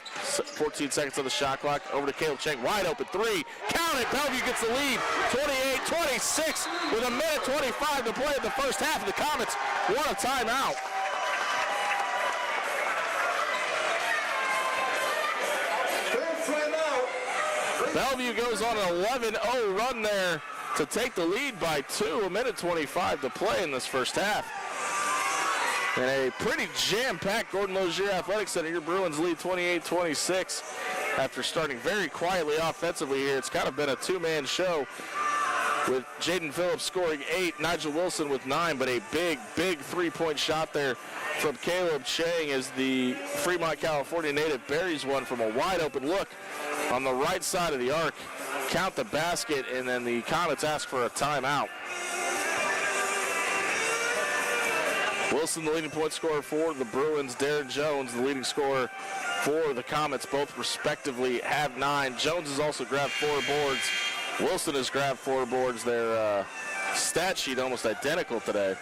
14 seconds on the shot clock. Over to Caleb Chang, wide open 3. Count it, Bellevue gets the lead, 28-26 with 1:25 to play in the first half of the Comets. Want a timeout. Bellevue goes on an 11-0 run there to take the lead by 2. 1:25 to play in this first half. And a pretty jam-packed Gordon Lozier Athletic Center. Your Bruins lead 28-26 after starting very quietly offensively here. It's kind of been a 2-man show with Jaden Phillips scoring 8, Nigel Wilson with 9, but a big 3-point shot there from Caleb Chang as the Fremont, California native buries one from a wide open look on the right side of the arc. Count the basket, and then the Comets ask for a timeout. Wilson, the leading point scorer for the Bruins. Darren Jones, the leading scorer for the Comets, both respectively have 9. Jones has also grabbed 4 boards. Wilson has grabbed 4 boards. Their stat sheet almost identical today.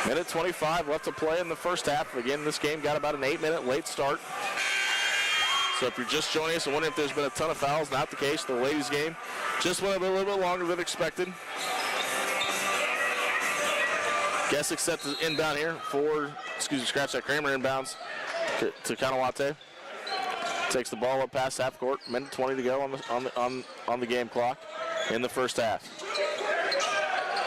Minute 25 left to play in the first half. Again, this game got about an 8-minute late start. So if you're just joining us and wondering if there's been a ton of fouls, not the case. The ladies' game just went a little bit longer than expected. Gessick set the inbound here scratch that. Kramer inbounds to Kanawate. Takes the ball up past half court. Minute 20 to go on the game clock in the first half.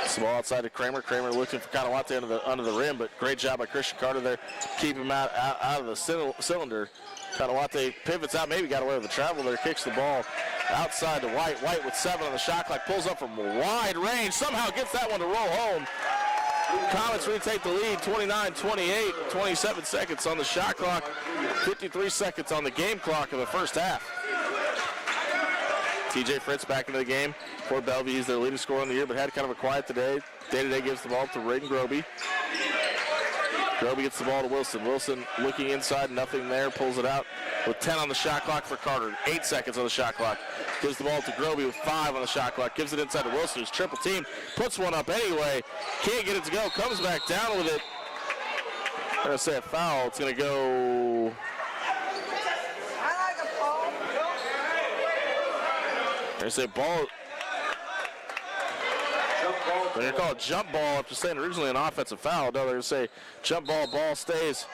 It's the ball outside to Kramer. Kramer looking for Kanawate under the rim, but great job by Christian Carter there. Keep him out of the cylinder. Kanawate pivots out, maybe got away with the travel there, kicks the ball outside to White. White with 7 on the shot clock, pulls up from wide range, somehow gets that one to roll home. Comets retake the lead, 29-28, 27 seconds on the shot clock, 53 seconds on the game clock in the first half. TJ Fritz back into the game for Bellevue. He's their leading scorer on the year, but had kind of a quiet today. Day-to-day gives the ball to Raiden Groby. Groby gets the ball to Wilson. Wilson looking inside, nothing there, pulls it out with 10 on the shot clock for Carter. 8 seconds on the shot clock. Gives the ball to Groby with 5 on the shot clock. Gives it inside to Wilson, who's triple team. Puts one up anyway. Can't get it to go. Comes back down with it. I'm going to say a foul. It's going to go... They say ball. They're going to call it jump ball after saying originally an offensive foul. No, they're going to say jump ball. Ball stays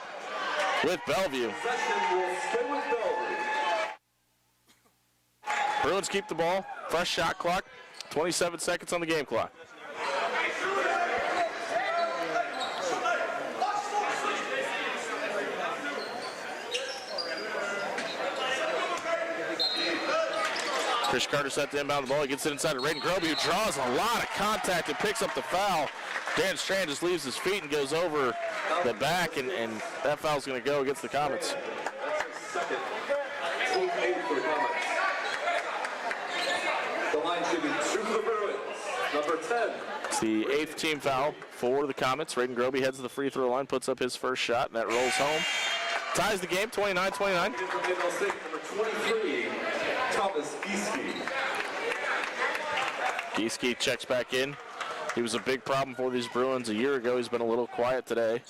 with Bellevue. Bruins keep the ball. Fresh shot clock. 27 seconds on the game clock. Chris Carter set to inbound the ball. He gets it inside to Raiden Groby, who draws a lot of contact and picks up the foul. Dan Strand just leaves his feet and goes over the back, and that foul's going to go against the Comets. Second. Team 8 for the Comets. The line should be 2 for the Bruins. Number 10. It's the 8th team foul for the Comets. Raiden Groby heads to the free throw line, puts up his first shot, and that rolls home. Ties the game, 29-29. From Mayville State, number 23, Thomas Gieske. Gieske checks back in. He was a big problem for these Bruins a year ago. He's been a little quiet today.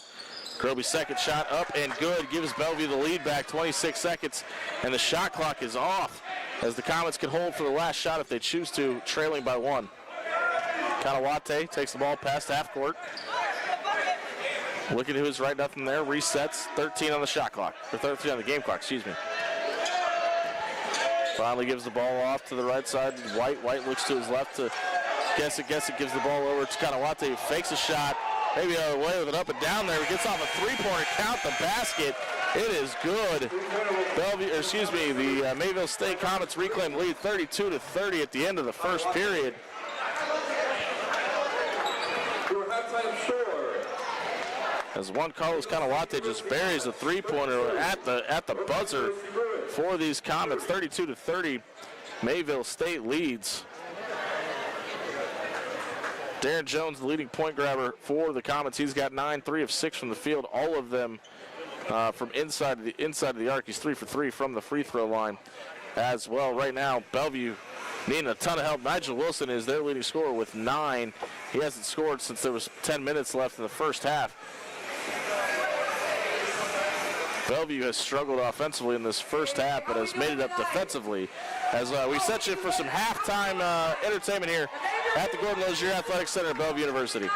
Groby's second shot up and good. Gives Bellevue the lead back, 26 seconds, and the shot clock is off as the Comets can hold for the last shot if they choose to, trailing by 1. Kanawate takes the ball past half court. Looking to his right, nothing there. Resets, 13 on the shot clock, or 13 on the game clock, excuse me. Finally gives the ball off to the right side. White looks to his left to Gessick. Gessick gives the ball over to Kanawate, who fakes a shot. Maybe the other way with it up and down there. He gets off a three-pointer, count the basket. It is good. The Mayville State Comets reclaim the lead 32-30 at the end of the first period. Your halftime score. As one Carlos Kanawate just buries a three-pointer at the buzzer for these Comets, 32-30. Mayville State leads. Darren Jones, the leading point grabber for the Comets. He's got 9, 3 of 6 from the field, all of them from inside of the arc. He's 3 for 3 from the free throw line as well. Right now, Bellevue needing a ton of help. Nigel Wilson is their leading scorer with 9. He hasn't scored since there was 10 minutes left in the first half. Bellevue has struggled offensively in this first half, but has made it up defensively. As we set you for some halftime entertainment here at the Gordon Lozier Athletic Center at Bellevue University.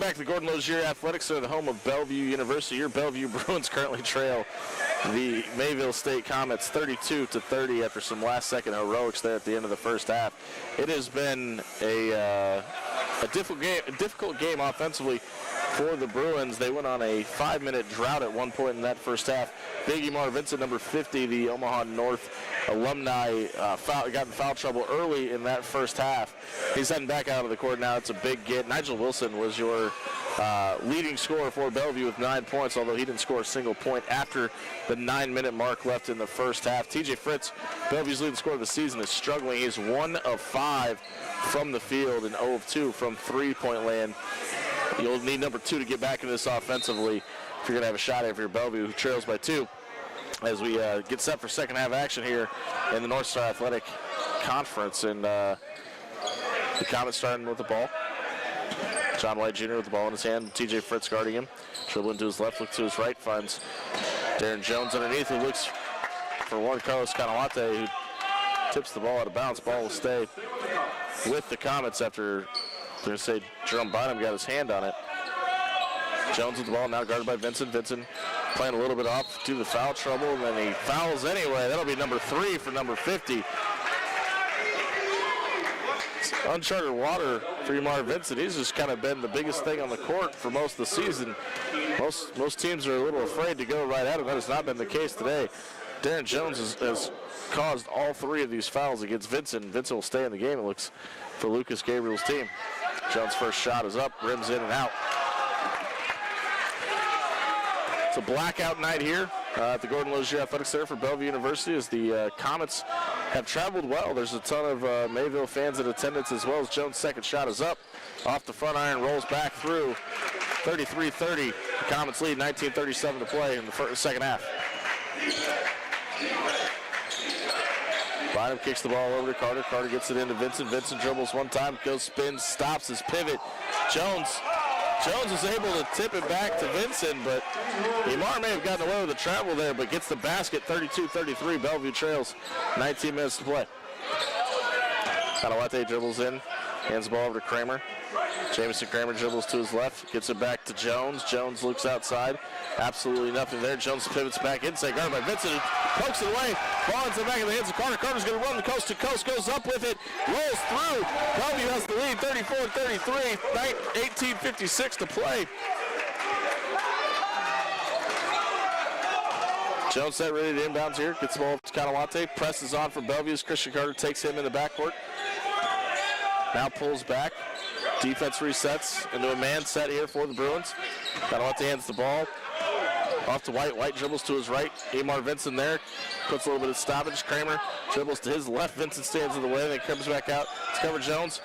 Welcome back to the Gordon Lozier Athletic Center, the home of Bellevue University. Your Bellevue Bruins currently trail the Mayville State Comets 32-30 after some last-second heroics there at the end of the first half. It has been a difficult game offensively for the Bruins. They went on a 5-minute drought at one point in that first half. Big Emar Vincent, number 50, the Omaha North alumni, got in foul trouble early in that first half. He's heading back out of the court now. It's a big get. Nigel Wilson was your leading scorer for Bellevue with 9 points, although he didn't score a single point after the 9-minute mark left in the first half. TJ Fritz, Bellevue's leading scorer of the season, is struggling. He's 1 of 5 from the field and 0 of 2 from three-point land. You'll need number 2 to get back into this offensively if you're going to have a shot here for your Bellevue, who trails by 2. As we get set for second half action here in the North Star Athletic Conference. And the Comets starting with the ball. John White Jr. with the ball in his hand. TJ Fritz guarding him. Dribbling to his left, looks to his right, finds Darren Jones underneath, who looks for one Carlos Kanawate, who tips the ball out of bounds. Ball will stay with the Comets after, they're going to say, Jerome Bynum got his hand on it. Jones with the ball, now guarded by Vincent. Vincent playing a little bit off due to the foul trouble, and then he fouls anyway. That'll be number 3 for number 50. It's uncharted water for Emar Vincent. He's just kind of been the biggest thing on the court for most of the season. Most teams are a little afraid to go right at him. That has not been the case today. Darren Jones has caused all 3 of these fouls against Vincent. Vincent will stay in the game, it looks, for Lucas Gabriel's team. Jones' first shot is up, rims in and out. It's a blackout night here at the Gordon Lozier Athletic Center for Bellevue University as the Comets have traveled well. There's a ton of Mayville fans in attendance as well. As Jones' second shot is up. Off the front iron, rolls back through. 33-30. The Comets lead, 19:37 to play in the second half. Bynum kicks the ball over to Carter. Carter gets it into Vincent. Vincent dribbles one time, goes, spins, stops his pivot. Jones was able to tip it back to Vincent, but Emar may have gotten away with the travel there, but gets the basket. 32-33. Bellevue trails. 19 minutes to play. Kanawate dribbles in, hands the ball over to Kramer. Jamison Kramer dribbles to his left, gets it back to Jones. Jones looks outside. Absolutely nothing there. Jones pivots back inside, guarded by Vincent, who pokes it away. Ball into the back of the hands of Carter. Carter's going to run the coast to coast, goes up with it, rolls through. Bellevue has the lead, 34-33, 18:56 to play. Jones set ready to inbounds here, gets the ball to Kanawate, presses on for Bellevue as Christian Carter takes him in the backcourt. Now pulls back. Defense resets into a man set here for the Bruins. Kanawate hands the ball off to White. White dribbles to his right. Emar Vincent there. Puts a little bit of stoppage. Kramer dribbles to his left. Vincent stands in the way. Then comes back out to cover Jones.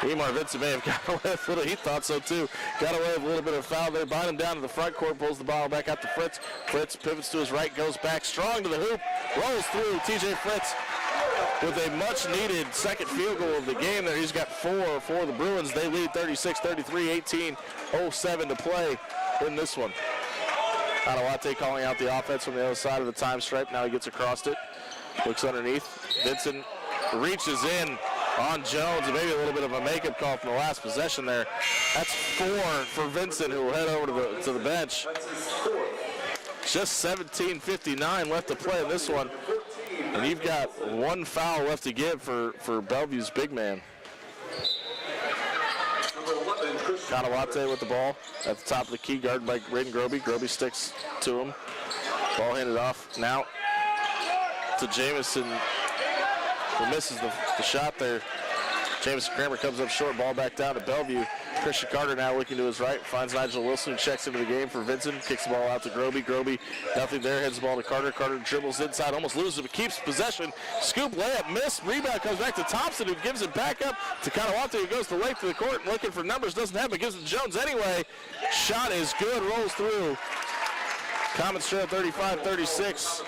Emar Vincent may have got away with a little. He thought so too. Got away with a little bit of foul there. Bynum down to the front court. Pulls the ball back out to Fritz. Fritz pivots to his right. Goes back strong to the hoop. Rolls through. TJ Fritz with a much-needed second field goal of the game there. He's got 4 for the Bruins. They lead 36-33, 18:07 to play in this one. Kanawate calling out the offense from the other side of the time stripe. Now he gets across it. Looks underneath. Vincent reaches in on Jones. Maybe a little bit of a makeup call from the last possession there. That's 4 for Vincent, who will head over to the bench. Just 17:59 left to play in this one. And you've got 1 foul left to give for Bellevue's big man. Kanawate with the ball at the top of the key, guarded by Raiden Groby. Groby sticks to him. Ball handed off now to Jamison, who misses the shot there. Jamison Kramer comes up short, ball back down to Bellevue. Christian Carter now looking to his right, finds Nigel Wilson, who checks into the game for Vincent, kicks the ball out to Groby. Groby, nothing there, heads the ball to Carter. Carter dribbles inside, almost loses it, but keeps possession. Scoop, layup, miss, rebound comes back to Thompson, who gives it back up to Kanawate, who goes to length of the court, looking for numbers, doesn't have it, gives it to Jones anyway. Shot is good, rolls through. Comets trail 35-36.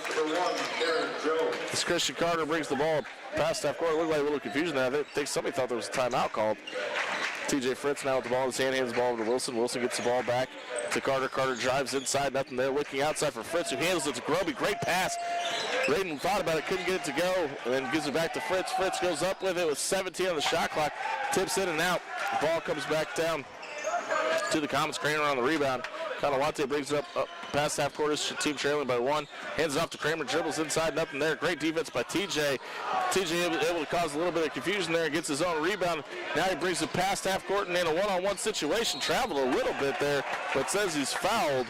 As Christian Carter brings the ball past half court, it looked like a little confusion there. I think somebody thought there was a timeout called. TJ Fritz now with the ball in his hand, hands the ball over to Wilson. Wilson gets the ball back to Carter. Carter drives inside, nothing there. Looking outside for Fritz, who handles it to Groby. Great pass. Raiden thought about it, couldn't get it to go, and then gives it back to Fritz. Fritz goes up with it with 17 on the shot clock. Tips in and out. The ball comes back down to the Comets. Kramer on the rebound. Kanawate brings it up past half quarters. Team trailing by 1. Hands it off to Kramer. Dribbles inside. Nothing there. Great defense by TJ. TJ able to cause a little bit of confusion there. Gets his own rebound. Now he brings it past half court and in a one-on-one situation. Traveled a little bit there, but says he's fouled.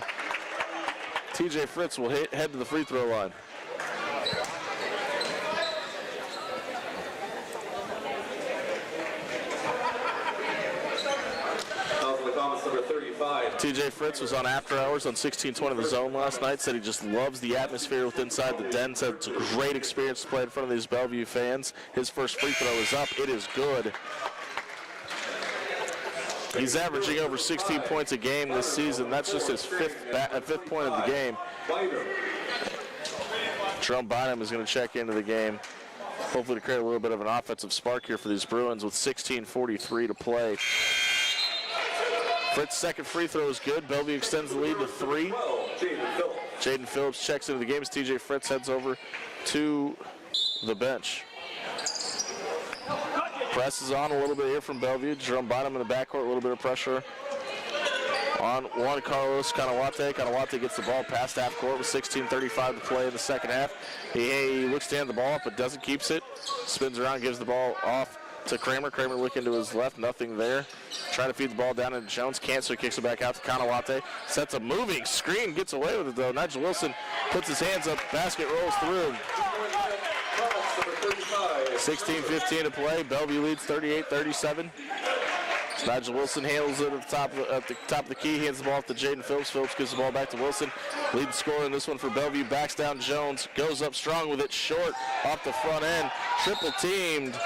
TJ Fritz will head to the free throw line. Number 35. TJ Fritz was on After Hours on 1620 The Zone last night. Said he just loves the atmosphere with inside the den. Said it's a great experience to play in front of these Bellevue fans. His first free throw is up. It is good. He's averaging over 16 points a game this season. That's just his fifth point of the game. Jerome Bynum is going to check into the game, hopefully to create a little bit of an offensive spark here for these Bruins with 16:43 to play. Fritz's second free throw is good. Bellevue extends the lead to 3. Jaden Phillips checks into the game as TJ Fritz heads over to the bench. Presses on a little bit here from Bellevue. Jerome Bynum in the backcourt, a little bit of pressure on Juan Carlos Kanawate. Kanawate gets the ball past half court with 16:35 to play in the second half. He looks to hand the ball up, but doesn't, keeps it. Spins around, gives the ball off to Kramer. Kramer looking to his left, nothing there. Trying to feed the ball down into Jones. Can't, so he kicks it back out to Kanawate. Sets a moving screen, gets away with it though. Nigel Wilson puts his hands up, basket rolls through. 16:15 to play. Bellevue leads 38-37. Nigel Wilson handles it at the top of the key, hands the ball off to Jaden Phillips. Phillips gives the ball back to Wilson. Lead scorer in this one for Bellevue. Backs down Jones. Goes up strong with it. Short off the front end. Triple teamed.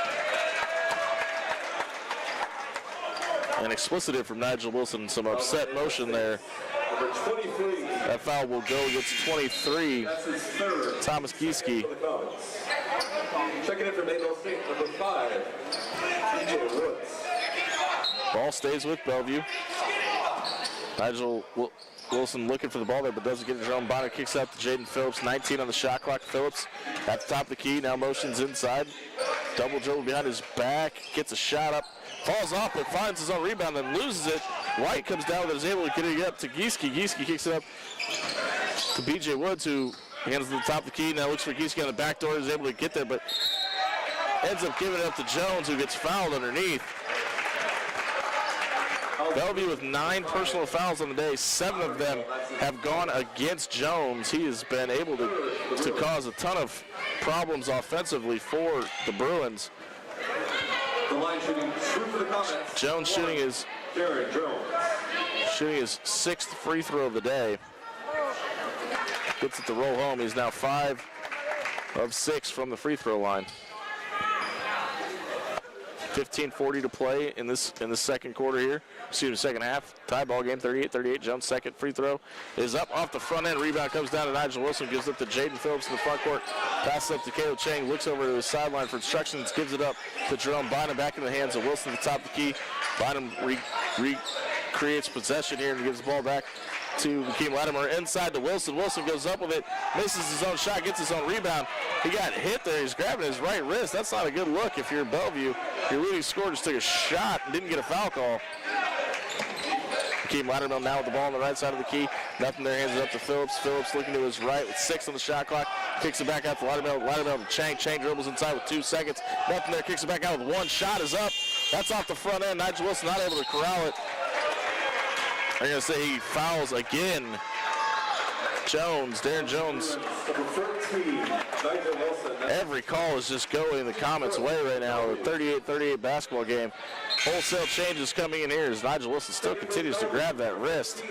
An explicit hit from Nigel Wilson. Some upset motion there. That foul will go against 23. Thomas Gieske. Checking in from Mayville State, number 5, TJ Woods. Ball stays with Bellevue. Nigel Wilson looking for the ball there, but doesn't get it. Jerome Bonner kicks out to Jaden Phillips. 19 on the shot clock. Phillips at the top of the key. Now motions inside. Double dribble behind his back. Gets a shot up. Falls off, but finds his own rebound and loses it. White comes down with it, is able to get it up to Gieske. Gieske kicks it up to B.J. Woods, who hands to the top of the key. Now looks for Gieske on the back door. Is able to get there, but ends up giving it up to Jones, who gets fouled underneath. Bellevue with 9 personal fouls on the day. 7 of them have gone against Jones. He has been able to cause a ton of problems offensively for the Bruins. The line shooting, shoot for the Comets. Jones shooting his 6th free throw of the day. Gets it to roll home. He's now 5 of 6 from the free throw line. 15:40 to play in the second quarter here. Excuse me, second half. Tie ball game, 38-38. Jones' second free throw is up off the front end. Rebound comes down to Nigel Wilson. Gives it to Jaden Phillips in the front court. Passes up to Caleb Chang. Looks over to the sideline for instructions. Gives it up to Jerome Bynum. Back in the hands of Wilson at the top of the key. Bynum recreates possession here and gives the ball back to Hakeem Latimer. Inside to Wilson. Wilson goes up with it. Misses his own shot. Gets his own rebound. He got hit there. He's grabbing his right wrist. That's not a good look if you're Bellevue. Your leading scorer just took a shot and didn't get a foul call. Hakeem Latimer now with the ball on the right side of the key. Nothing there. Hands it up to Phillips. Phillips looking to his right with 6 on the shot clock. Kicks it back out to Latimer. Latimer to Chang. Chang dribbles inside with 2 seconds. Nothing there. Kicks it back out with 1 shot is up. That's off the front end. Nigel Wilson not able to corral it. I'm going to say he fouls again. Jones, Darren Jones. Every call is just going the Comets' way right now. A 38-38 basketball game. Wholesale changes coming in here as Nigel Wilson still continues to grab that wrist.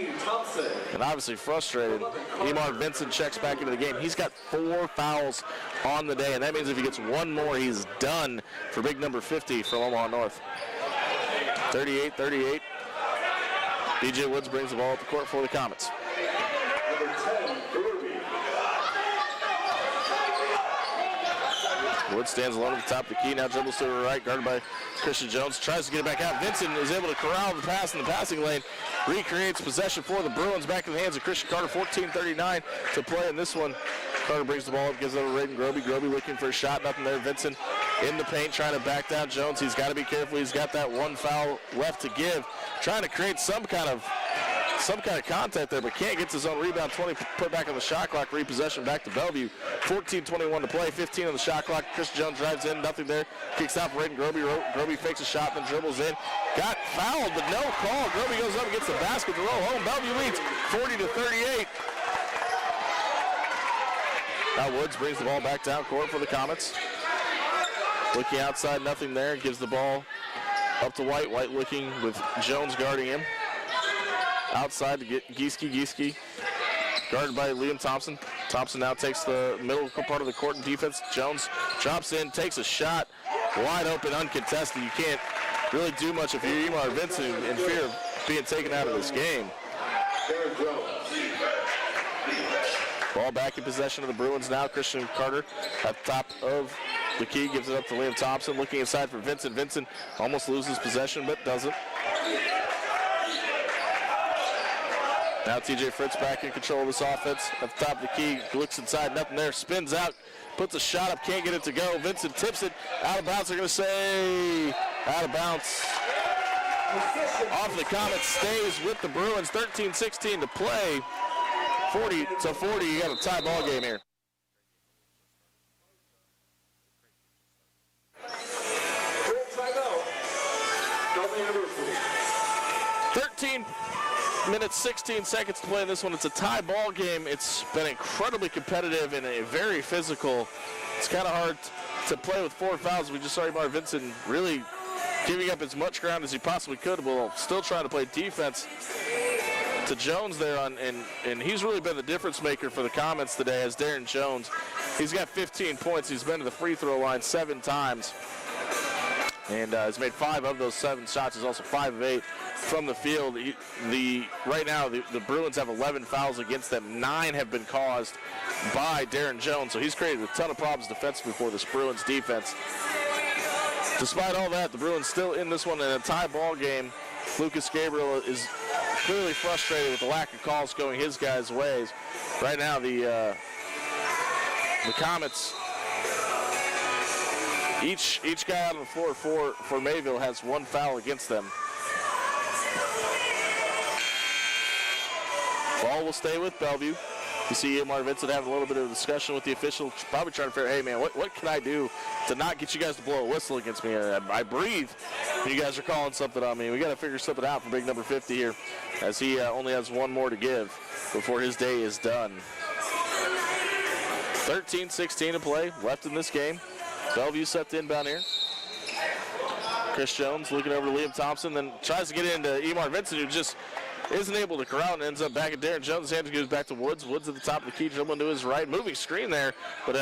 And obviously frustrated. Emar Vincent checks back into the game. He's got 4 fouls on the day, and that means if he gets 1 more, he's done for big number 50 for Omaha North. 38-38. B.J. Woods brings the ball up the court for the Comets. Wood stands alone at the top of the key, now dribbles to her right, guarded by Christian Jones, tries to get it back out. Vincent is able to corral the pass in the passing lane, recreates possession for the Bruins, back in the hands of Christian Carter, 14:39 to play in this one. Carter brings the ball up, gives it over to Raiden Groby. Groby looking for a shot, nothing there. Vincent in the paint, trying to back down Jones. He's got to be careful. He's got that one foul left to give, trying to create some kind of contact there, but can't get to his own rebound. 20 put back on the shot clock, repossession back to Bellevue. 14:21 to play, 15 on the shot clock. Christian Jones drives in, nothing there. Kicks out for Raiden Groby. Groby fakes a shot, then dribbles in. Got fouled, but no call. Groby goes up and gets the basket to roll home. Bellevue leads 40-38. Now Woods brings the ball back down court for the Comets. Looking outside, nothing there. Gives the ball up to White. White looking with Jones guarding him. Outside to get Gieske guarded by Liam Thompson. Thompson now takes the middle part of the court in defense. Jones drops in, takes a shot, wide open, uncontested. You can't really do much if you're Emar Vincent in fear of being taken out of this game. Ball back in possession of the Bruins now. Christian Carter at the top of the key, gives it up to Liam Thompson, looking inside for Vincent. Vincent almost loses possession, but doesn't. Now TJ Fritz back in control of this offense. At the top of the key, looks inside, nothing there, spins out, puts a shot up, can't get it to go. Vincent tips it, out of bounds. They're going to say out of bounds. Off the Comets, stays with the Bruins. 13-16 to play. 40-40, you got a tie ball game here. 13 minutes, 16 seconds to play in this one. It's a tie ball game. It's been incredibly competitive and a very physical. It's kind of hard to play with 4 fouls. We just saw Emar Vincent really giving up as much ground as he possibly could, while still trying to play defense to Jones there, and he's really been the difference maker for the Comets today as Darren Jones. He's got 15 points. He's been to the free throw line 7 times. And has made 5 of those 7 shots. He's also 5 of 8 from the field. Right now, the Bruins have 11 fouls against them. 9 have been caused by Darren Jones. So he's created a ton of problems defensively for this Bruins defense. Despite all that, the Bruins still in this one in a tie ball game. Lucas Gabriel is clearly frustrated with the lack of calls going his guys' ways. Right now, the Comets, each guy out on the floor for Mayville has 1 foul against them. Ball will stay with Bellevue. You see Emar Vincent having a little bit of a discussion with the official, probably trying to figure out, hey man, what can I do to not get you guys to blow a whistle against me? I breathe when you guys are calling something on me. We got to figure something out for big number 50 here, as he only has 1 more to give before his day is done. 13-16 to play, left in this game. Bellevue set to inbound here. Chris Jones looking over to Liam Thompson, then tries to get into Emar Vincent, who just isn't able to corral and ends up back at Darren Jones. Hand goes back to Woods. Woods at the top of the key, dribbling to his right. Moving screen there, but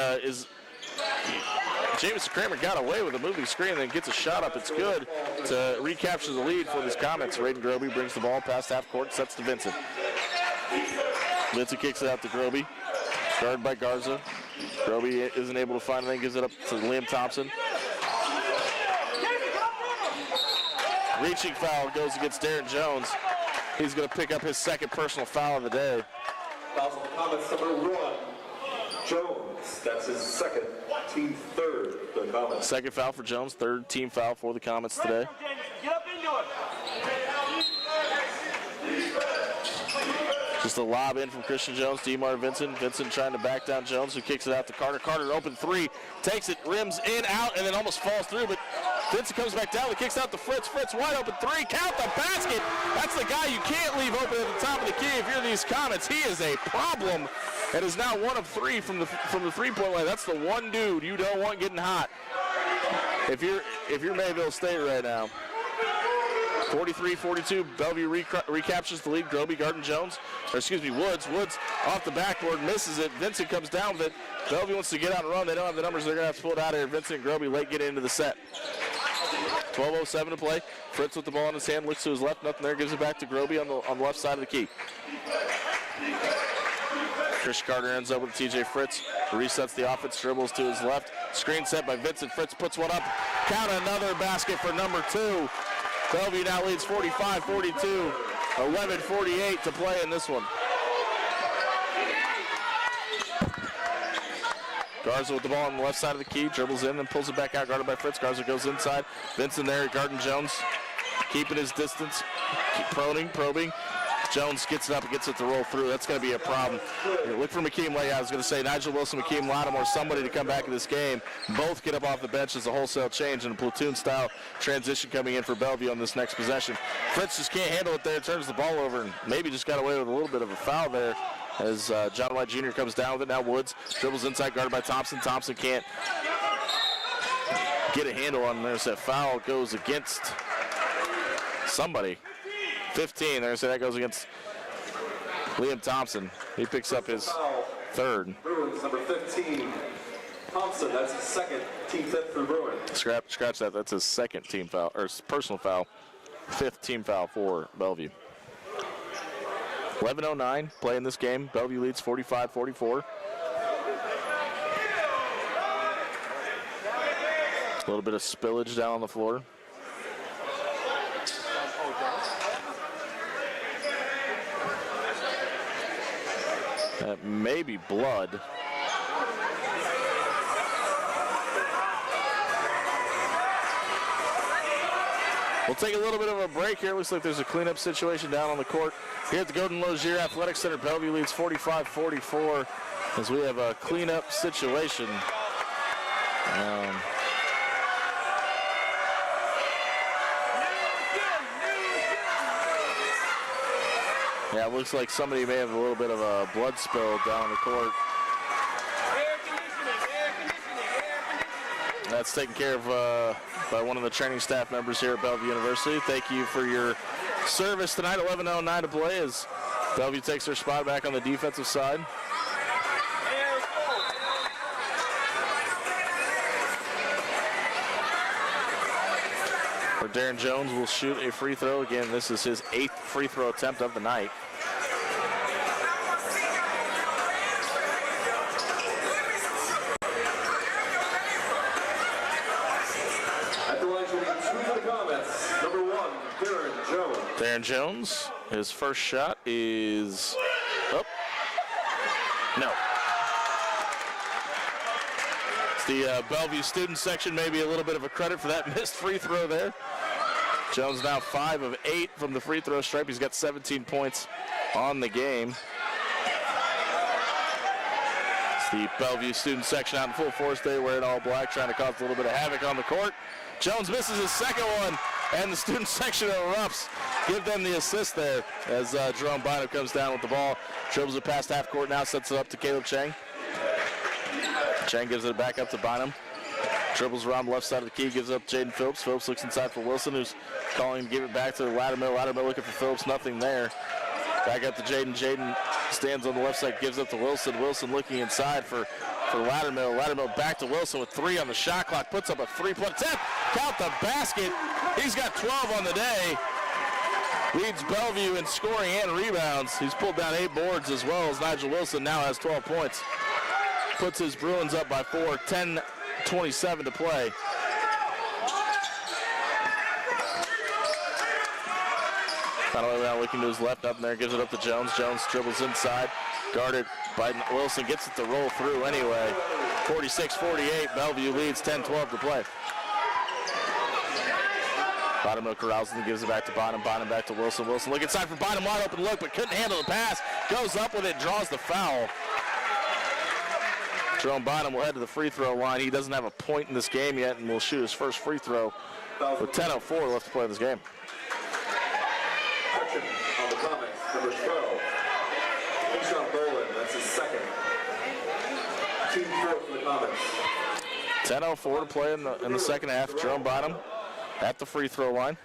Jamison Kramer got away with a moving screen and then gets a shot up. It's good to recapture the lead for these Comets. Raiden Groby brings the ball past half court, sets to Vincent. Vincent kicks it out to Groby, guarded by Garza. Groby isn't able to find anything, gives it up to Liam Thompson. Reaching foul goes against Darren Jones. He's going to pick up his 2nd personal foul of the day. Fouls on the Comets, number 1, Jones. That's his 2nd, team 3rd for the Comets. 2nd foul for Jones, 3rd team foul for the Comets today. Get up into it. Just a lob in from Christian Jones to Emar Vincent. Vincent trying to back down Jones, who kicks it out to Carter. Carter, an open 3, takes it, rims in, out, and then almost falls through, but Vincent comes back down, kicks out to Fritz. Fritz, wide open 3, count the basket. That's the guy you can't leave open at the top of the key if you're these Comets. He is a problem and is now 1 of 3 from the 3-point line. That's the one dude you don't want getting hot if you're Mayville State right now. 43-42, Bellevue recaptures the lead. Groby guarding Jones, Woods. Woods off the backboard, misses it. Vincent comes down with it. Bellevue wants to get out and run. They don't have the numbers. They're going to have to pull it out here. Vincent and Groby late get into the set. 12:07 to play. Fritz with the ball in his hand, looks to his left, nothing there. Gives it back to Groby on the left side of the key. Chris Carter ends up with TJ Fritz. resets the offense, dribbles to his left. Screen set by Vincent. Fritz puts one up. Count another basket for number 2. Bellevue now leads 45-42. 11:48 to play in this one. Garza with the ball on the left side of the key, dribbles in and pulls it back out, guarded by Fritz. Garza goes inside. Vincent there, guarding Jones, keeping his distance, probing. Jones gets it up and gets it to roll through. That's going to be a problem. Look for McKeem Lay. I was going to say Nigel Wilson, McKeem Lattimore, somebody to come back in this game. Both get up off the bench as a wholesale change and a platoon-style transition coming in for Bellevue on this next possession. Fritz just can't handle it there, turns the ball over, and maybe just got away with a little bit of a foul there as John White Jr. comes down with it. Now Woods dribbles inside, guarded by Thompson. Thompson can't get a handle on this. That foul goes against somebody. 15, there's that goes against Liam Thompson. He picks up his third. Bruins number 15, Thompson. That's his second, team fifth for Bruins. Scratch that. That's his second team foul, or personal foul. 5th team foul for Bellevue. 11:09 play in this game. Bellevue leads 45-44. A little bit of spillage down on the floor. That may be blood. We'll take a little bit of a break here. Looks like there's a cleanup situation down on the court here at the Golden Logier Athletic Center. Bellevue leads 45-44 as we have a cleanup situation. Yeah, it looks like somebody may have a little bit of a blood spill down on the court. Air conditioning. That's taken care of by one of the training staff members here at Bellevue University. Thank you for your service tonight. 11:09 to play as Bellevue takes their spot back on the defensive side. For Darren Jones will shoot a free throw. Again, this is his 8th free throw attempt of the night. At the line will be 2 for the Comets. Number 1, Darren Jones. Darren Jones, his first shot is up. No. It's the Bellevue student section, maybe a little bit of a credit for that missed free throw there. Jones now 5 of 8 from the free throw stripe. He's got 17 points on the game. It's the Bellevue student section out in full force. They wearing all black, trying to cause a little bit of havoc on the court. Jones misses his second one, and the student section erupts. Give them the assist there as Jerome Bynum comes down with the ball. Dribbles it past half court now, sets it up to Caleb Chang. Chang gives it back up to Bynum. Dribbles around the left side of the key, gives it up to Jaden Phillips. Phillips looks inside for Wilson, who's calling to give it back to Lattimore. Lattimore looking for Phillips, nothing there. Back up to Jaden. Jaden stands on the left side, gives up to Wilson. Wilson looking inside for Lattimore. Lattimore back to Wilson with 3 on the shot clock. Puts up a 3-point attempt. Count the basket. He's got 12 on the day. Leads Bellevue in scoring and rebounds. He's pulled down 8 boards as well as Nigel Wilson now has 12 points. Puts his Bruins up by 4. 10:27 to play. Finally now looking to his left up there, gives it up to Jones. Jones dribbles inside, guarded by Wilson, gets it to roll through anyway. 46-48, Bellevue leads 10-12 to play. Bottom of Corralson gives it back to Bottom. Bottom back to Wilson. Wilson look inside for Bottom, wide open look, but couldn't handle the pass. Goes up with it, draws the foul. Jerome Bottom will head to the free throw line. He doesn't have a point in this game yet and will shoot his first free throw with 10:04 left to play in this game. Action on the Comets, number 12. Keyshawn Boland, that's his second. Team 4 for the Comets. 10:04 to play in the second half. Jerome Bottom at the free throw line.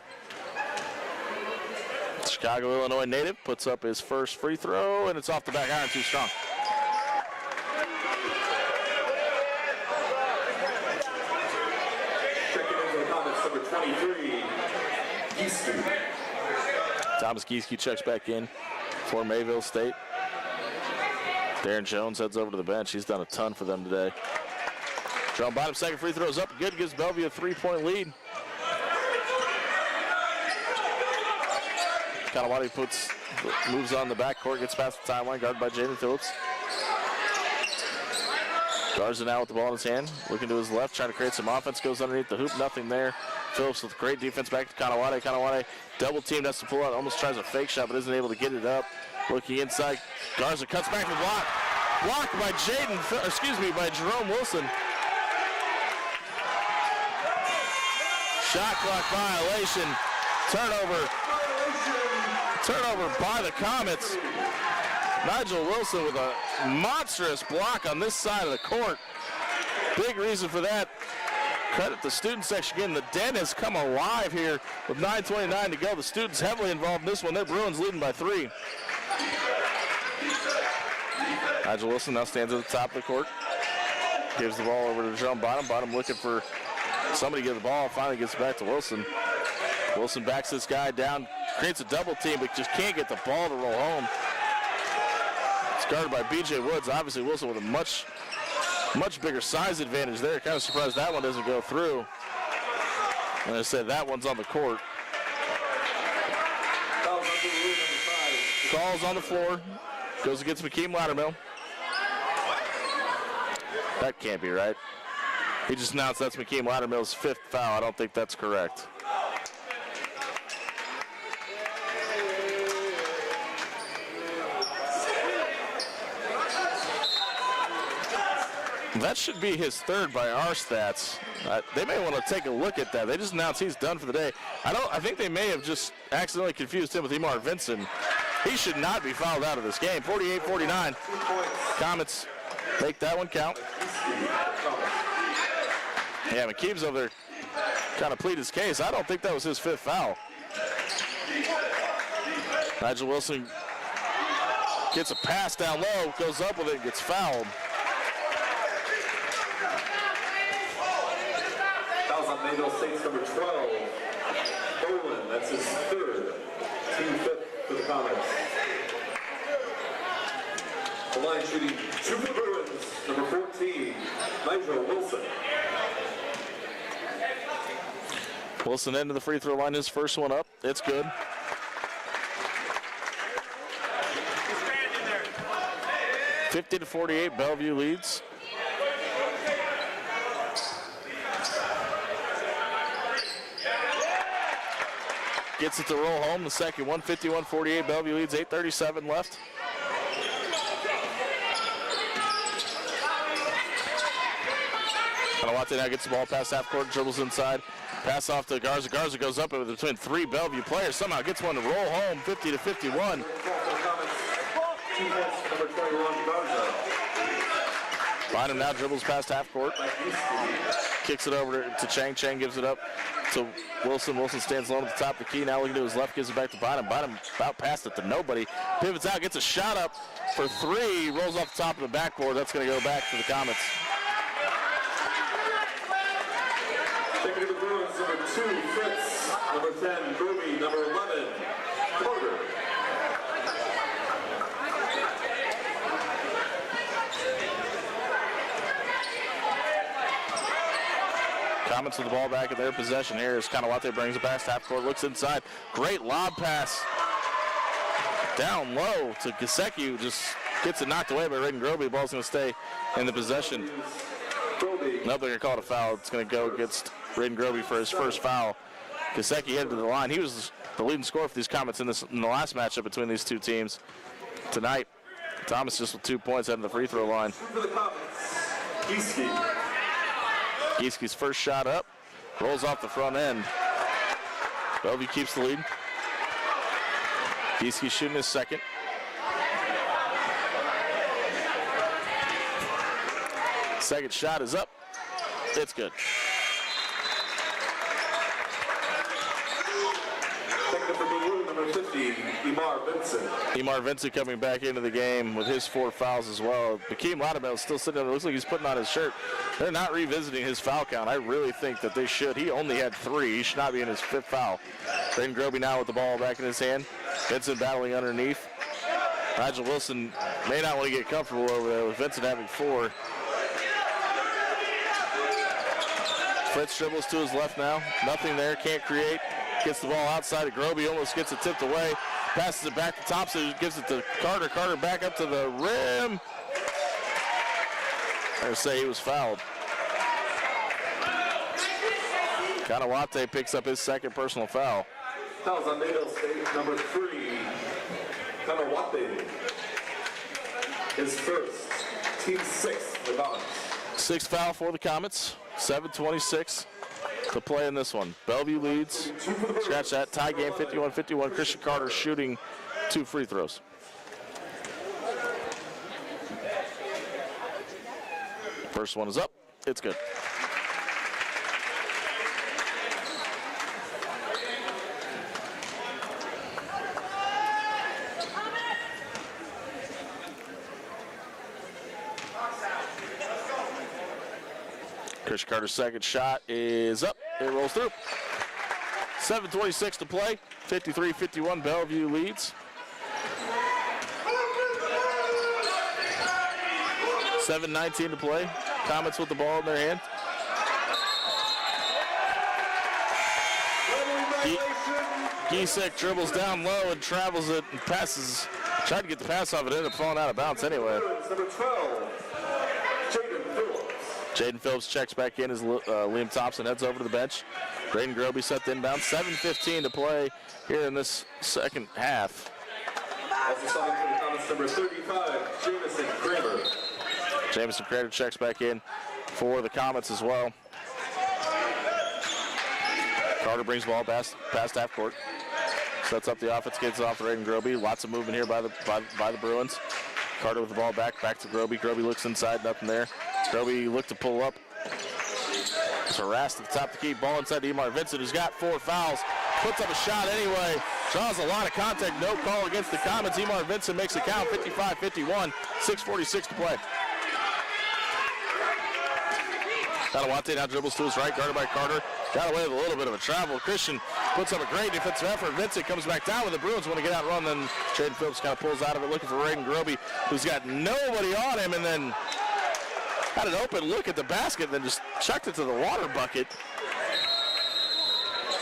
Chicago, Illinois native puts up his first free throw, and it's off the back iron, too strong. Checking into the Comets, number 23, Gieske. Thomas Gieske checks back in for Mayville State. Darren Jones heads over to the bench. He's done a ton for them today. Jerome Bottom, second free throw is up. Good, gives Bellevue a 3-point lead. Kanawati moves on the backcourt, gets past the timeline, guarded by Jaden Phillips. Garza now with the ball in his hand, looking to his left, trying to create some offense, goes underneath the hoop, nothing there. Phillips with great defense back to Kanawati. Kanawati double teamed, has to pull out, almost tries a fake shot, but isn't able to get it up. Looking inside, Garza cuts back and block. Blocked by by Jerome Wilson. Shot clock violation. Turnover by the Comets. Nigel Wilson with a monstrous block on this side of the court. Big reason for that. Credit the student section again. The Den has come alive here with 9:29 to go. The students heavily involved in this one. Their Bruins leading by 3. Nigel Wilson now stands at the top of the court. Gives the ball over to Jerome Bottom. Bottom looking for somebody to get the ball. Finally gets back to Wilson. Wilson backs this guy down. Creates a double team, but just can't get the ball to roll home. It's guarded by B.J. Woods. Obviously, Wilson with a much bigger size advantage there. Kind of surprised that one doesn't go through. And I said that one's on the court. Calls on the floor. Goes against McKeem Loudermill. That can't be right. He just announced that's McKeem Loudermill's 5th foul. I don't think that's correct. That should be his 3rd by our stats. They may want to take a look at that. They just announced he's done for the day. I think they may have just accidentally confused him with Emar Vincent. He should not be fouled out of this game. 48-49. Comets make that one count. Yeah, McKeeb's over there kind of plead his case. I don't think that was his 5th foul. Nigel Wilson gets a pass down low, goes up with it, and gets fouled. Fouls on Mayville State's number 12. Olin, that's his 3rd. Team 5th for the Comets. The line shooting 2 for the Bruins, number 14, Nigel Wilson. Wilson into the free throw line, his first one up. It's good. Stand in there. 50-48, Bellevue leads. Gets it to roll home, the second one, 51-48, Bellevue leads, 8:37 left. Kanawati now gets the ball past half court, dribbles inside, pass off to Garza. Garza goes up between 3 Bellevue players, somehow gets one to roll home, 50-51. Bynum now dribbles past half court, kicks it over to Chang. Chang gives it up to Wilson. Wilson stands alone at the top of the key. Now looking to his left, gives it back to Bynum. Bynum about passed it to nobody. Pivots out, gets a shot up for 3. Rolls off the top of the backboard. That's going to go back to the Comets. Taking to the Bruins, number 2, Fritz. Number 10, Groby. Number 11, Carter. Comets with the ball back in their possession here as Kanawati brings it past half court, looks inside. Great lob pass down low to Gasecki, who just gets it knocked away by Raiden Groby. The ball's going to stay in the possession. Nope, they're going to call it a foul. It's going to go against Raiden Groby for his first foul. Gasecki headed to the line. He was the leading scorer for these Comets in the last matchup between these two teams. Tonight, Thomas just with 2 points heading to the free throw line. Gieski's first shot up, rolls off the front end. Bellevue keeps the lead. Gieski shooting his second. Second shot is up. It's good. Number 50, Emar Vincent. Emar Vincent coming back into the game with his 4 fouls as well. McKeem Loudermill is still sitting there. It looks like he's putting on his shirt. They're not revisiting his foul count. I really think that they should. He only had 3. He should not be in his 5th foul. Raiden Groby now with the ball back in his hand. Vincent battling underneath. Nigel Wilson may not want to get comfortable over there with Vincent having 4. Fritz dribbles to his left now. Nothing there, can't create. Gets the ball outside of Groby, almost gets it tipped away. Passes it back to Thompson, gives it to Carter. Carter back up to the rim. I'm going to say he was fouled. Kanawate picks up his second personal foul. Fouls on Mayville State, number 3. Kanawate. His first, team 6 for the Comets. 6th foul for the Comets. 7:26 to play in this one. Bellevue leads. Scratch that. Tie game 51-51. Christian Carter shooting 2 free throws. First one is up. It's good. Christian Carter's second shot is up. It rolls through. 7:26 to play. 53-51. Bellevue leads. 7:19 to play. Comets with the ball in their hand. Giesek dribbles down low and travels it and passes. Tried to get the pass off it, ended up falling out of bounds anyway. Number 12, Jaden Phillips. Jaden Phillips checks back in as Liam Thompson heads over to the bench. Braden Groby set to inbound. 7:15 to play here in this second half. Also subbing for the Comets, number 35, Jamison Kramer. Jamison Kramer checks back in for the Comets as well. Carter brings the ball past half court. Sets up the offense, gets it off to Braden Groby. Lots of movement here by the Bruins. Carter with the ball back to Groby. Groby looks inside, nothing there. Groby looked to pull up. It's harassed at the top of the key. Ball inside to Emar Vincent, who's got 4 fouls. Puts up a shot anyway. Draws a lot of contact. No call against the Comets. Emar Vincent makes it count. 55-51. 6:46 to play. Kanawate now dribbles to his right, guarded by Carter. Got away with a little bit of a travel. Christian puts up a great defensive effort. Vincent comes back down with the Bruins want to get out and run. Then Jaden Phillips kind of pulls out of it, looking for Braden Groby, who's got nobody on him, and then had an open look at the basket, then just chucked it to the water bucket.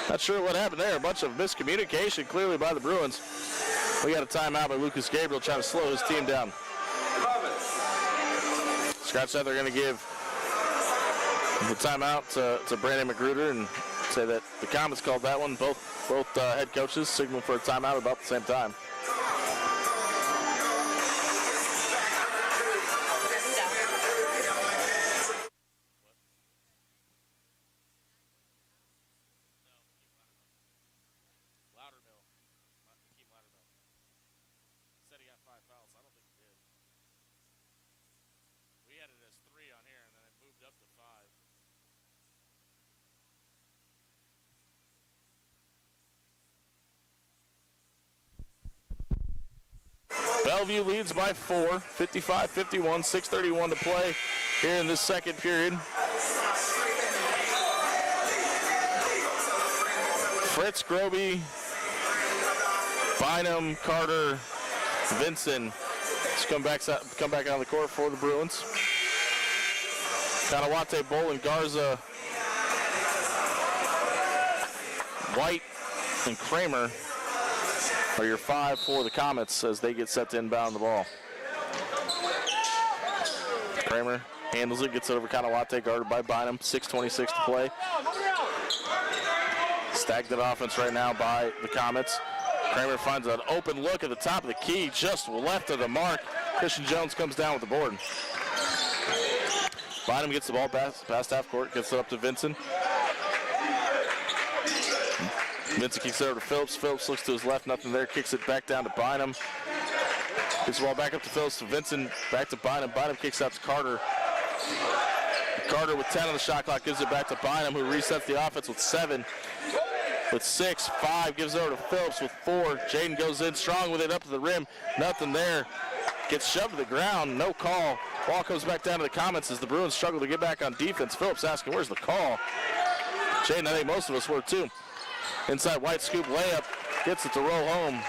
Not sure what happened there. A bunch of miscommunication clearly by the Bruins. We got a timeout by Lucas Gabriel trying to slow his team down. Scott said they're going to give the timeout to Brandon Magruder and say that the Comets called that one. Both head coaches signaled for a timeout about the same time. Bellevue leads by 4, 55-51, 6:31 to play here in this second period. Fritz, Groby, Bynum, Carter, Vincent come back on the court for the Bruins. Kanawate, Bolin, Garza, White, and Kramer are your 5 for the Comets as they get set to inbound the ball. Kramer handles it, gets it over Kanawate, guarded by Bynum. 6:26 to play. Stagnant offense right now by the Comets. Kramer finds an open look at the top of the key, just left of the mark. Christian Jones comes down with the board. Bynum gets the ball past half court, gets it up to Vincent. Vincent kicks it over to Phillips. Phillips looks to his left, nothing there. Kicks it back down to Bynum. Gets the ball back up to Phillips to Vincent. Back to Bynum. Bynum kicks out to Carter. Carter with 10 on the shot clock gives it back to Bynum, who resets the offense with 7. With 6, 5 gives it over to Phillips with 4. Jaden goes in strong with it up to the rim. Nothing there. Gets shoved to the ground. No call. Ball comes back down to the Comets as the Bruins struggle to get back on defense. Phillips asking, where's the call? Jaden, I think most of us were too. Inside White scoop layup, gets it to roll home.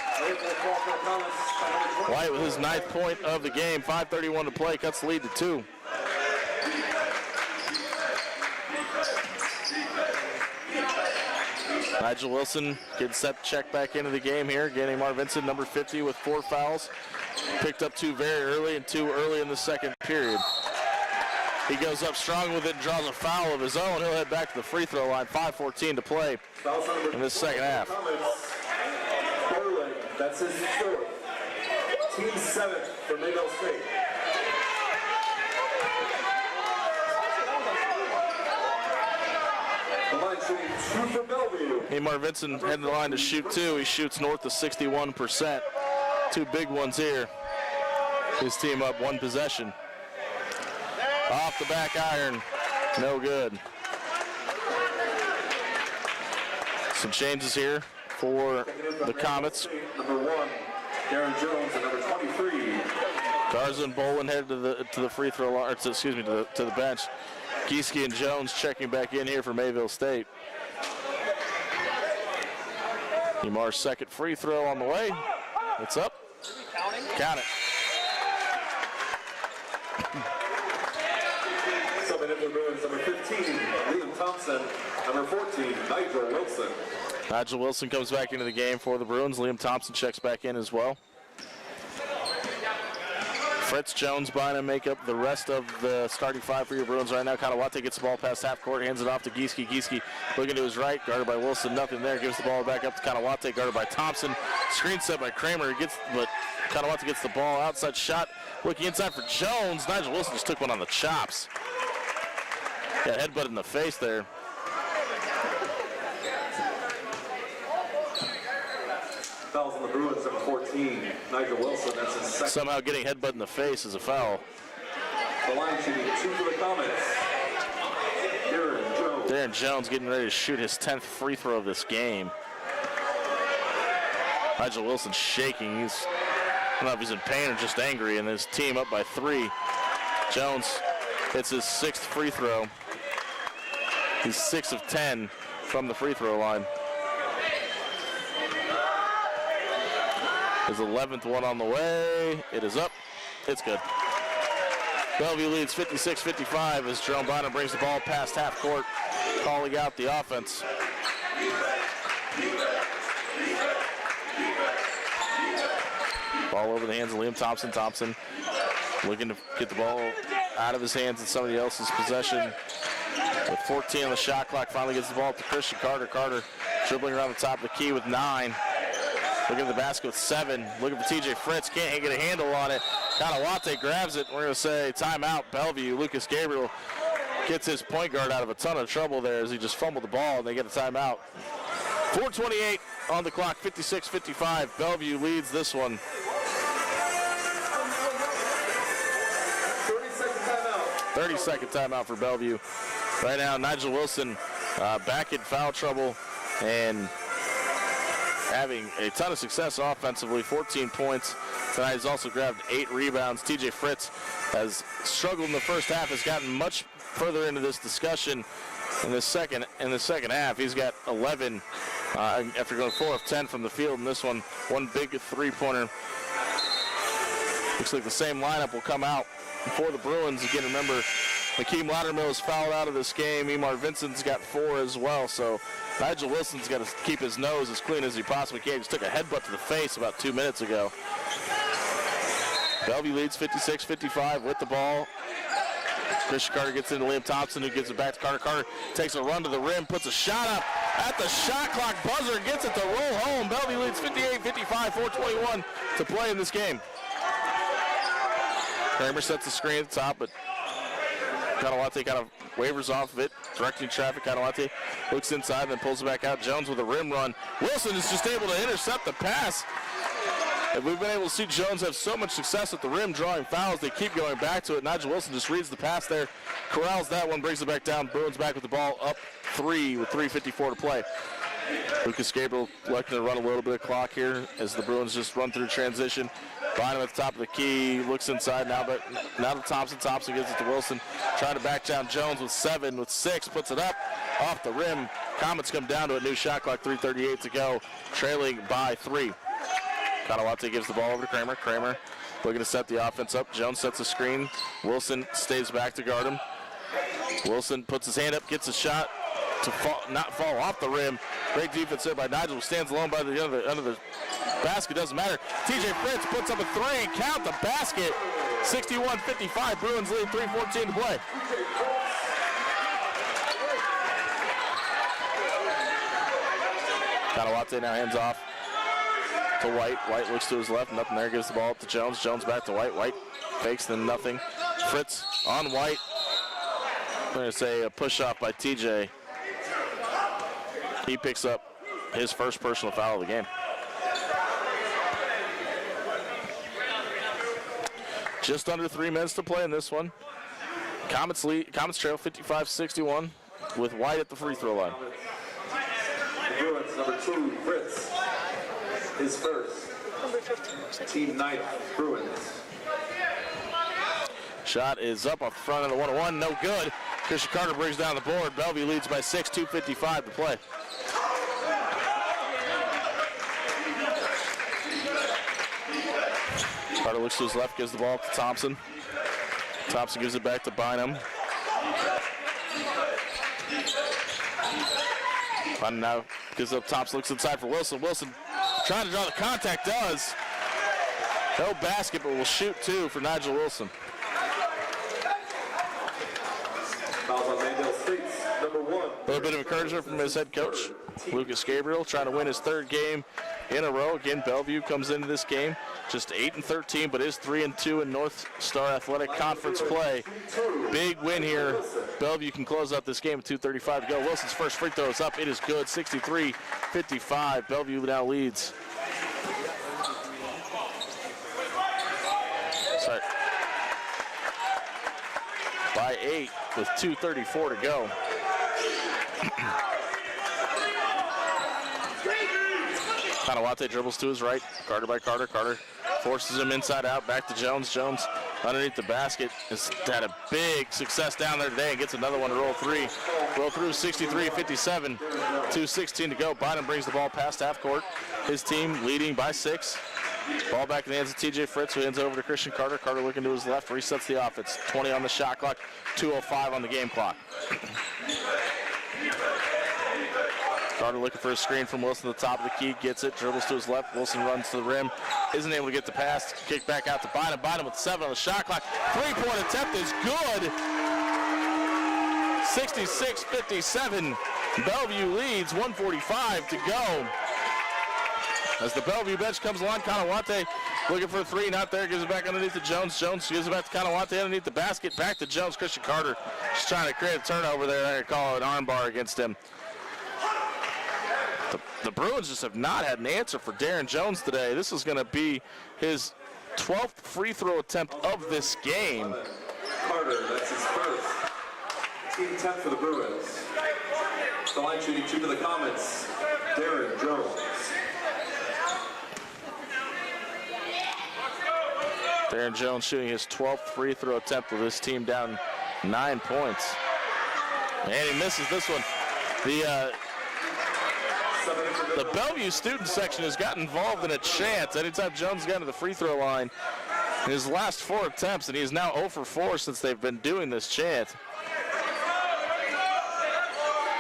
White with his 9th point of the game. 5:31 to play, cuts the lead to 2. Nigel Wilson getting set to check back into the game here. Again, Amar Vincent, number 50 with 4 fouls. Picked up 2 very early and 2 early in the second period. He goes up strong with it and draws a foul of his own. He'll head back to the free throw line. 5:14 to play in this second half. That's his 4th. Team 7th for Mayville State. The line shooting 2 for Bellevue. Amar Vincent heading the line to shoot 2. He shoots north of 61%. 2 big ones here. His team up 1 possession. Off the back iron, no good. Some changes here for the Comets. Number 1, Darren Jones, and number 23. Garza and Bolin headed to the free throw line, to the bench. Gieske and Jones checking back in here for Mayville State. Amar's second free throw on the way. It's up. Count it. Subbing in the Bruins, number 15, Liam Thompson. Number 14, Nigel Wilson. Nigel Wilson comes back into the game for the Bruins. Liam Thompson checks back in as well. Fritz Jones behind him make up the rest of the starting 5 for your Bruins right now. Kanawate gets the ball past half court, hands it off to Gieske. Gieske looking to his right, guarded by Wilson, nothing there. Gives the ball back up to Kanawate, guarded by Thompson. Screen set by Kramer, but Kanawate gets the ball outside shot. Looking inside for Jones. Nigel Wilson just took one on the chops. Got headbutt in the face there. Fouls on the Bruins, number 14, Nigel Wilson. That's his 2nd. Somehow getting headbutt in the face is a foul. The line shooting 2 for the Comets. Darren Jones. Darren Jones getting ready to shoot his 10th free throw of this game. Nigel Wilson shaking. I don't know if he's in pain or just angry, and his team up by 3. Jones hits his 6th free throw. He's 6 of 10 from the free throw line. His 11th one on the way. It is up. It's good. Bellevue leads 56-55 as Jerome Bynum brings the ball past half court, calling out the offense. Ball over the hands of Liam Thompson. Thompson looking to get the ball out of his hands in somebody else's possession. With 14 on the shot clock, finally gets the ball to Christian Carter. Carter dribbling around the top of the key with 9. Looking at the basket with 7. Looking for TJ Fritz. Can't get a handle on it. Kanawate grabs it. We're going to say timeout, Bellevue. Lucas Gabriel gets his point guard out of a ton of trouble there as he just fumbled the ball, and they get a timeout. 4:28 on the clock, 56-55. Bellevue leads this one. 30-second timeout for Bellevue. Right now, Nigel Wilson back in foul trouble and having a ton of success offensively, 14 points. Tonight he's also grabbed 8 rebounds. TJ Fritz has struggled in the first half, has gotten much further into this discussion in the second half. He's got 11 after going 4 of 10 from the field in this one. One big 3-pointer. Looks like the same lineup will come out for the Bruins. Again, remember, Hakeem Loudermill is fouled out of this game. Amar Vincent's got 4 as well, so Nigel Wilson's got to keep his nose as clean as he possibly can. He just took a headbutt to the face about 2 minutes ago. Bellevue leads 56-55 with the ball. Christian Carter gets into Liam Thompson, who gives it back to Carter. Carter takes a run to the rim, puts a shot up at the shot clock buzzer, and gets it to roll home. Bellevue leads 58-55, 4:21 to play in this game. Kramer sets the screen at the top, but Kanawate kind of wavers off of it, directing traffic. Kanawate looks inside and then pulls it back out. Jones with a rim run. Wilson is just able to intercept the pass. And we've been able to see Jones have so much success at the rim drawing fouls. They keep going back to it. Nigel Wilson just reads the pass there, corrals that one, brings it back down. Bruins back with the ball up 3 with 3:54 to play. Lucas Gabriel looking to run a little bit of clock here as the Bruins just run through transition. Bynum at the top of the key, looks inside now, but now to Thompson. Thompson gives it to Wilson. Trying to back down Jones with 7, with 6, puts it up off the rim. Comets come down to a new shot clock, 3:38 to go, trailing by 3. Kanawate gives the ball over to Kramer. Kramer looking to set the offense up. Jones sets a screen. Wilson stays back to guard him. Wilson puts his hand up, gets a shot to not fall off the rim. Great defense there by Nigel. Stands alone by the under the basket. Doesn't matter. TJ Fritz puts up a three and count the basket. 61-55. Bruins lead. 3:14 to play. Kanawate now hands off to White. White looks to his left. Nothing there. Gives the ball up to Jones. Jones back to White. White fakes, then nothing. Fritz on White. I'm going to say a push-off by TJ. He picks up his first personal foul of the game. Just under 3 minutes to play in this one. Comets trail 55-61 with White at the free throw line. Bruins, number 2, Fritz. His first. Number 15. Team 9, Bruins. Shot is up off the front of the 1-1. No good. Christian Carter brings down the board. Bellevue leads by 6, 2:55 to play. Carter looks to his left, gives the ball to Thompson. Thompson gives it back to Bynum. Bynum now gives up Thompson, looks inside for Wilson. Wilson trying to draw the contact, does. No basket, but will shoot two for Nigel Wilson. Fouls on Mayville State's number 1. A little bit of encouragement from his head coach, Lucas Gabriel, trying to win his third game in a row. Again, Bellevue comes into this game just 8-13, but is 3-2 in North Star Athletic Conference play. Big win here. Bellevue can close out this game with 2:35 to go. Wilson's first free throw is up. It is good, 63-55. Bellevue now leads. Sorry. By 8 with 2:34 to go. Kanawate dribbles to his right, guarded by Carter. Carter forces him inside out, back to Jones. Jones underneath the basket has had a big success down there today and gets another one to roll through 63-57, 2:16 to go. Bynum brings the ball past half court. His team leading by 6. Ball back in the hands of TJ Fritz, who hands over to Christian Carter. Carter looking to his left, resets the offense. 20 on the shot clock, 2:05 on the game clock. Carter looking for a screen from Wilson at the top of the key, gets it, dribbles to his left. Wilson runs to the rim, isn't able to get the pass. Kick back out to Bynum. Bynum with 7 on the shot clock. Three-point attempt is good. 66-57. Bellevue leads, 1:45 to go. As the Bellevue bench comes along, Kanawate looking for a three, not there, gives it back underneath to Jones. Jones gives it back to Kanawate underneath the basket, back to Jones. Christian Carter just trying to create a turnover there. They're going to call an arm bar against him. The Bruins just have not had an answer for Darren Jones today. This is going to be his 12th free throw attempt of this game. Carter, that's his first. Team 10 for the Bruins. The line shooting 2 to the Comets, Darren Jones. Darren Jones shooting his 12th free throw attempt with this team down 9 points. And he misses this one. The Bellevue student section has gotten involved in a chant anytime Jones got to the free throw line in his last 4 attempts, and he is now 0 for 4 since they've been doing this chant.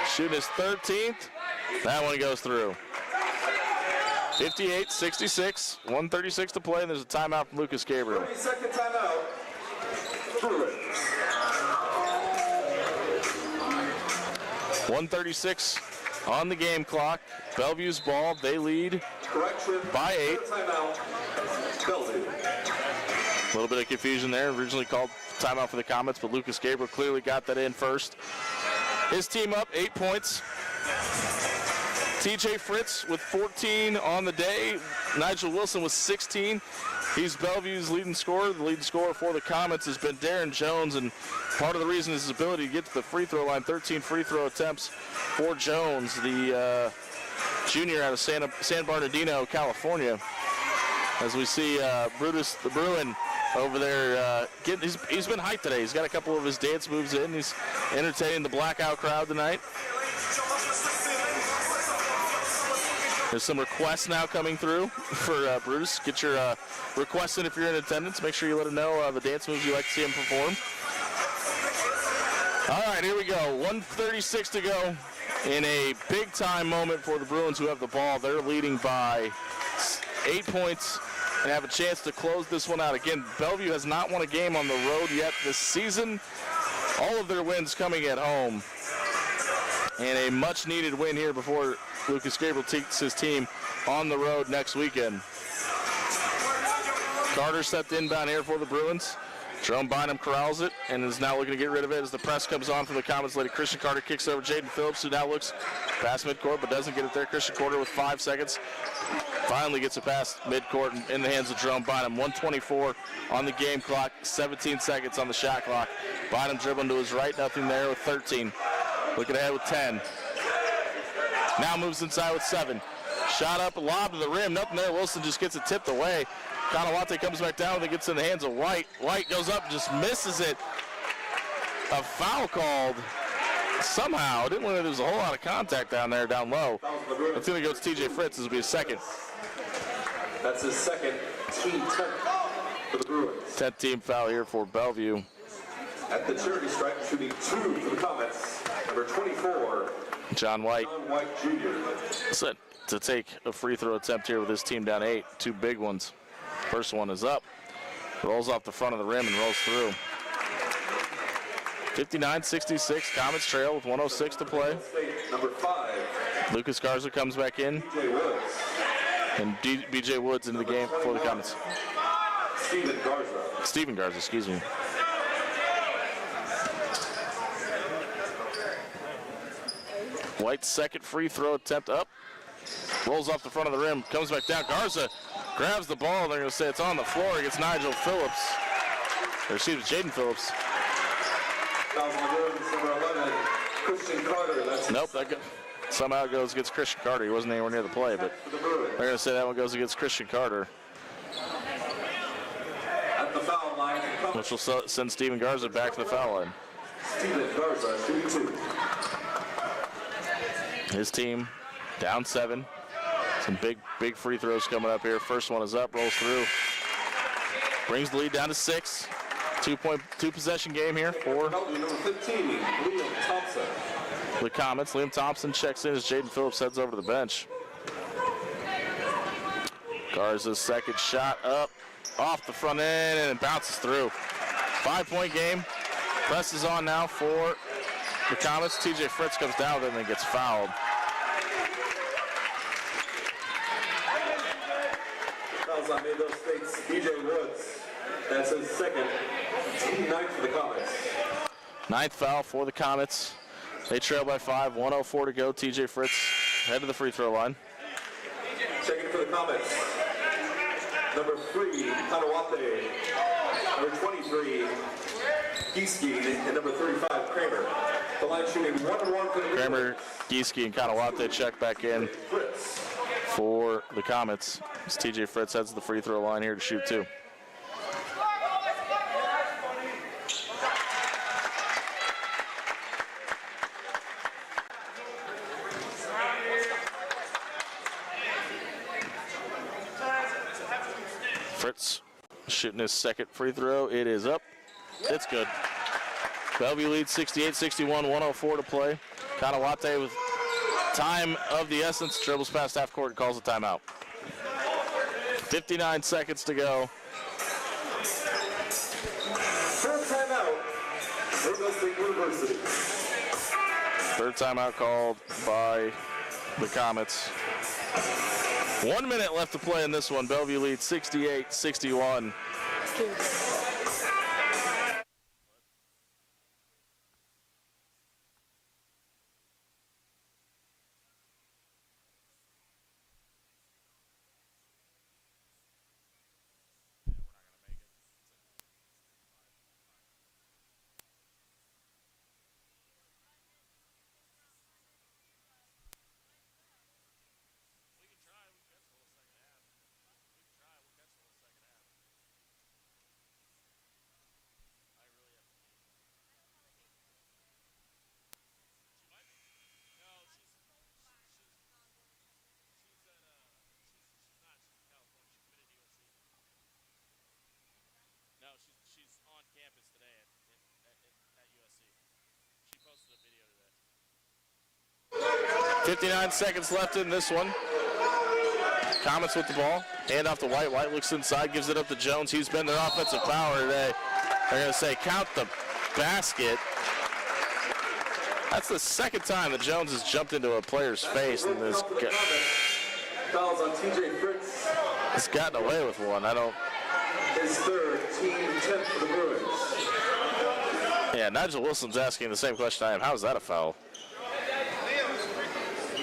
Shooting his 13th. That one goes through. 58-66, 1:36 to play, and there's a timeout from Lucas Gabriel. 30-second timeout. Bruins. 1:36 on the game clock. Bellevue's ball. They lead by 8. Timeout. Bellevue. A little bit of confusion there. Originally called timeout for the Comets, but Lucas Gabriel clearly got that in first. His team up 8 points. TJ Fritz with 14 on the day. Nigel Wilson with 16. He's Bellevue's leading scorer. The leading scorer for the Comets has been Darren Jones, and part of the reason is his ability to get to the free throw line. 13 free throw attempts for Jones, the junior out of San Bernardino, California. As we see Brutus the Bruin over there, he's been hyped today. He's got a couple of his dance moves in. He's entertaining the blackout crowd tonight. There's some requests now coming through for Bruce. Get your requests in if you're in attendance. Make sure you let him know the dance moves you'd like to see him perform. All right, here we go. 1:36 to go in a big-time moment for the Bruins who have the ball. They're leading by 8 points and have a chance to close this one out. Again, Bellevue has not won a game on the road yet this season. All of their wins coming at home. And a much-needed win here before Lucas Gabriel takes his team on the road next weekend. Carter stepped inbound here for the Bruins. Jerome Bynum corrals it and is now looking to get rid of it as the press comes on from the Comets lady. Christian Carter kicks over Jaden Phillips, who now looks past midcourt but doesn't get it there. Christian Carter with 5 seconds. Finally gets it past midcourt in the hands of Jerome Bynum. 1:24 on the game clock, 17 seconds on the shot clock. Bynum dribbling to his right, nothing there with 13. Looking ahead with 10. Now moves inside with 7. Shot up, lob to the rim, nothing there. Wilson just gets it tipped away. Kanawate comes back down and it gets in the hands of White. White goes up, just misses it. A foul called somehow. Didn't look like there was a whole lot of contact down there, down low. It's going to go to TJ Fritz. This will be his second. That's his second, team 10th for the Bruins. 10th team foul here for Bellevue. At the charity stripe, shooting 2 for the Comets, number 24, John White. John White Jr. Set to take a free throw attempt here with his team down 8. 2 big ones. First one is up. Rolls off the front of the rim and rolls through. 59-66, Comets trail with 1:06 to play. Number 5. Lucas Garza comes back in. BJ Woods. And BJ Woods into the game for the Comets. Steven Garza, excuse me. White's second free throw attempt up. Rolls off the front of the rim, comes back down. Garza grabs the ball. They're going to say it's on the floor against Nigel Phillips. Or excuse me, Jaden Phillips. Number 11, Christian Carter. Nope, somehow it goes against Christian Carter. He wasn't anywhere near the play, but they're going to say that one goes against Christian Carter. At the foul line, which will send Steven Garza back to the foul line. Steven Garza, shooting 2. His team down 7. Some big free throws coming up here. First one is up, rolls through. Brings the lead down to 6. 2-possession game here for number 15, Liam Thompson. The Comets. Liam Thompson checks in as Jaden Phillips heads over to the bench. Garza's second shot up, off the front end, and it bounces through. 5-point game. Press is on now for the Comets. TJ Fritz comes down with it and then gets fouled. Fouls on Mayville State's BJ Woods. That's his second, team 9th for the Comets. 9th foul for the Comets. They trail by 5, 1:04 to go. TJ Fritz head to the free throw line. Checking for the Comets. Number 3, Kanawate. Number 23, Gieske, and number 35, Kramer. The line shooting 1-1 for the Kramer, Gieske, and Kanawate check back in Fritz. for the Comets. As TJ Fritz heads to the free throw line here to shoot 2. Fritz shooting his second free throw. It is up. It's good. Bellevue leads 68-61, 1:04 to play. Kanawate with time of the essence, dribbles past half court and calls a timeout. 59 seconds to go. Third timeout, Mayville State University. Third timeout called by the Comets. 1 minute left to play in this one. Bellevue leads 68-61. 59 seconds left in this one. Comets with the ball. Hand off to White. White looks inside, gives it up to Jones. He's been their offensive power today. They're going to say count the basket. That's the second time that Jones has jumped into a player's face in this. Fouls on TJ Fritz. He's gotten away with one. His third, team 10th for the Bruins. Yeah, Nigel Wilson's asking the same question I am. How is that a foul?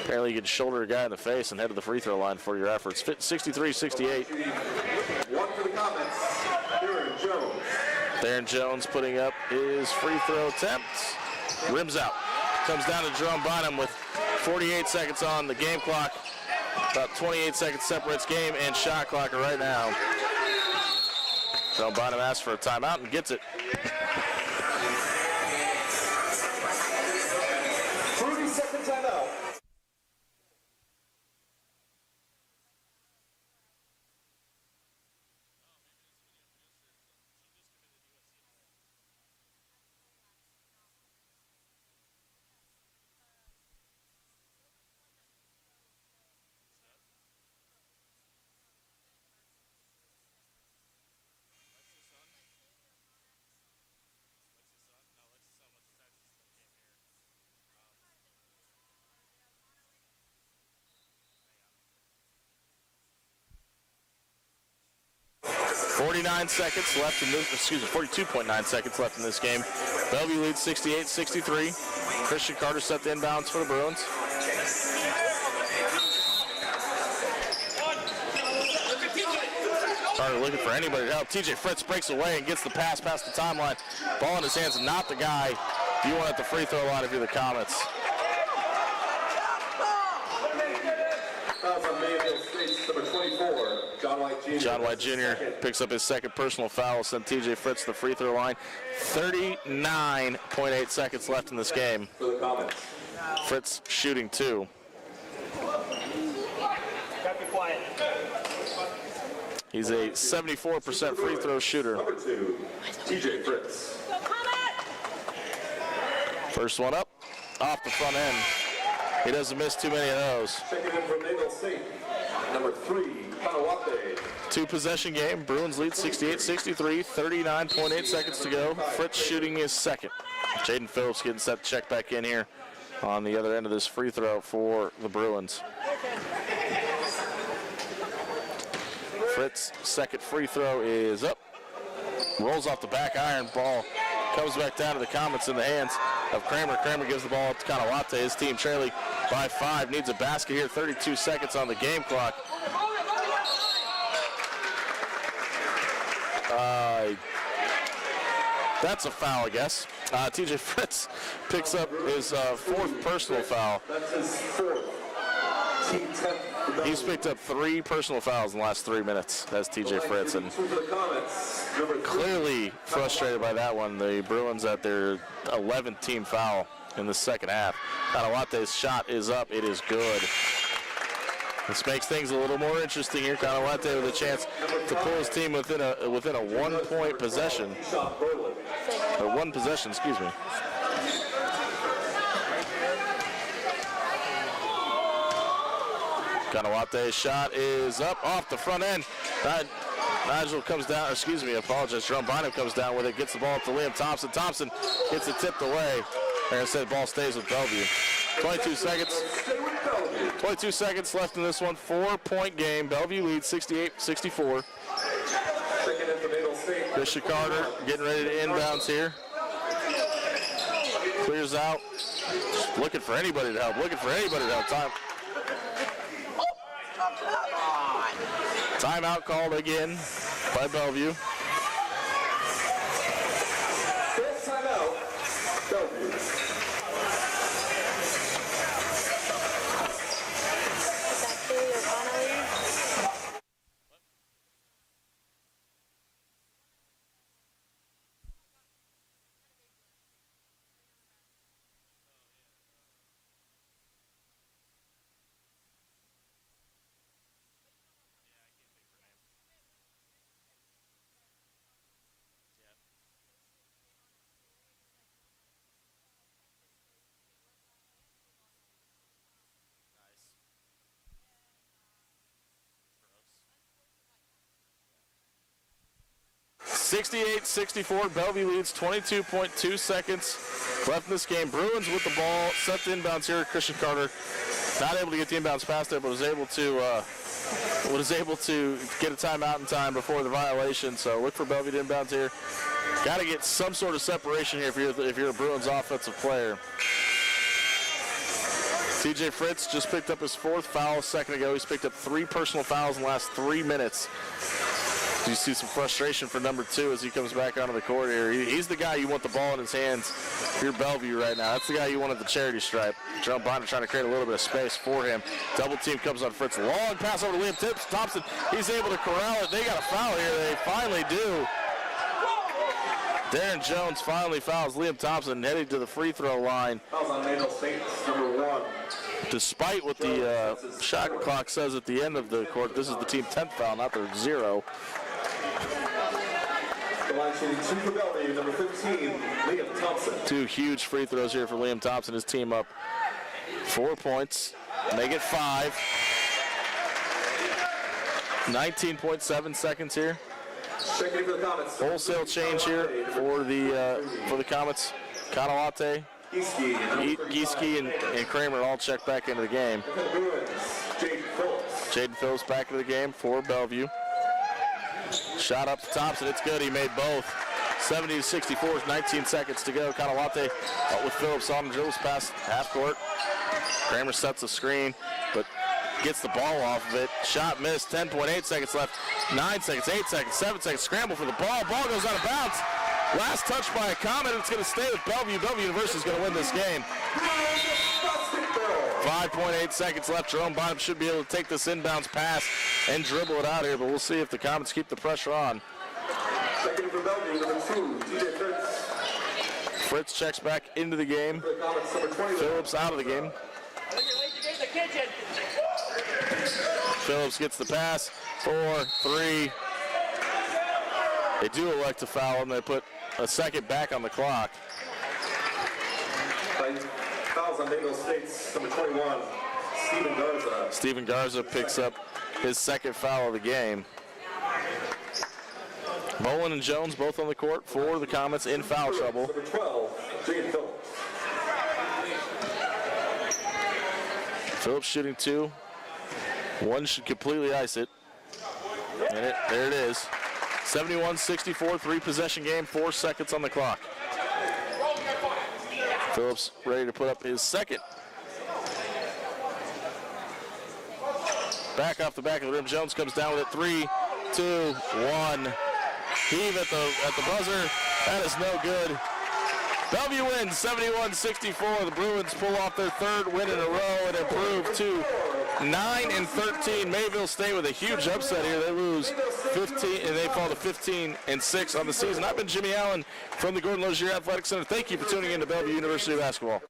Apparently you could shoulder a guy in the face and head to the free throw line for your efforts. 63-68. One for the Comets. Darren Jones. Darren Jones putting up his free throw attempt. Rims out. Comes down to Jerome Bynum with 48 seconds on the game clock. About 28 seconds separates game and shot clock right now. Jerome Bynum asks for a timeout and gets it. Timeout. 49 seconds left in this, 42.9 seconds left in this game. Bellevue leads 68-63. Christian Carter set the inbounds for the Bruins. Carter looking for anybody to help. TJ Fritz breaks away and gets the pass past the timeline. Ball in his hands and not the guy you want at the free throw line if you're the Comets. Fouls on Mayville State's number 24, John White Jr. John White Jr. picks up his second personal foul, sent TJ Fritz to the free throw line. 39.8 seconds left in this game. For the Comets. Fritz shooting two. He's a 74% free throw shooter. Number 2, TJ Fritz. First one up, off the front end. He doesn't miss too many of those. Checking in from Mayville State, number 3, Kanawate. Two possession game. Bruins lead 68-63, 39.8 seconds to go. Fritz shooting his second. Jaden Phillips getting set to check back in here on the other end of this free throw for the Bruins. Fritz, second free throw is up. Rolls off the back iron. Ball comes back down to the Comets in the hands of Kramer. Kramer gives the ball up to Kanawate. His team trailing by 5. Needs a basket here. 32 seconds on the game clock. That's a foul, I guess. TJ Fritz picks up his fourth personal foul. That's his fourth. Team 10th. He's picked up 3 personal fouls in the last 3 minutes. That's TJ Fritz, and clearly frustrated by that one. The Bruins at their 11th team foul in the second half. Kanawate's shot is up. It is good. This makes things a little more interesting here. Kanawate with a chance to pull his team within a 1-point possession. Or one possession, excuse me. Kanawate's shot is up off the front end. Nigel comes down, excuse me, I apologize. Jerome Bynum comes down with it, gets the ball up to Liam Thompson. Thompson gets it tipped away. Like I said, the ball stays with Bellevue. 22 seconds left in this one. 4-point game. Bellevue leads 68-64. Christian Carter getting ready to inbounds here. Clears out. Just looking for anybody to help. Timeout called again by Bellevue. Fifth timeout, Bellevue. 68-64, Bellevue leads, 22.2 seconds left in this game. Bruins with the ball, set to inbounds here. Christian Carter not able to get the inbounds past it, but was able to get a timeout in time before the violation. So look for Bellevue to inbounds here. Got to get some sort of separation here if you're a Bruins offensive player. TJ Fritz just picked up his 4th foul a second ago. He's picked up 3 personal fouls in the last 3 minutes. You see some frustration for number 2 as he comes back onto the court here. He's the guy you want the ball in his hands if you're Bellevue right now. That's the guy you want at the charity stripe. Jerome Bonner trying to create a little bit of space for him. Double team comes on Fritz. Long pass over to Liam Thompson. He's able to corral it. They got a foul here. They finally do. Darren Jones finally fouls Liam Thompson, heading to the free throw line. Fouls on Mayville State, number 1. Despite what the shot clock says at the end of the court, this is the team 10th foul, not their 0. The line shooting 2 for Bellevue, number 15, Liam Thompson. 2 huge free throws here for Liam Thompson. His team up 4 points. Make it 5. 19.7 seconds here. Checking for the Comets. Wholesale change here for the Comets. Kanawate, Gieske, and Kramer all check back into the game. Jaden Phillips back into the game for Bellevue. Shot up to Thompson. It's good. He made both. 70-64, 19 seconds to go. Kanawate with Phillips on, dribbles past half court. Kramer sets the screen, but gets the ball off of it. Shot missed. 10.8 seconds left. 9 seconds, 8 seconds, 7 seconds. Scramble for the ball. Ball goes out of bounds. Last touch by a Comet. It's going to stay with Bellevue. Bellevue University is going to win this game. 5.8 seconds left. Jerome Bonham should be able to take this inbounds pass and dribble it out here, but we'll see if the Comets keep the pressure on. Checking for Bellevue, number 2, TJ Fritz. Fritz checks back into the game. Phillips out of the game. Phillips gets the pass. 4, 3. They do elect to foul him. They put a second back on the clock. Fouls on Mayville State's number 21, Steven Garza. Steven Garza picks up his second foul of the game. Mullen and Jones both on the court for the Comets in foul trouble. Number 12, Jaden Phillips. Phillips shooting 2. 1 should completely ice it. And there it is. 71-64, 3-possession game, 4 seconds on the clock. Phillips ready to put up his second. Back off the back of the rim. Jones comes down with it. 3, 2, 1. Heave at the buzzer. That is no good. Bellevue wins 71-64. The Bruins pull off their 3rd win in a row and improve to 9-13. Mayville State with a huge upset here. They lose 15 and they fall to 15-6 on the season. I've been Jimmy Allen from the Gordon Lozier Athletic Center. Thank you for tuning in to Bellevue University Basketball.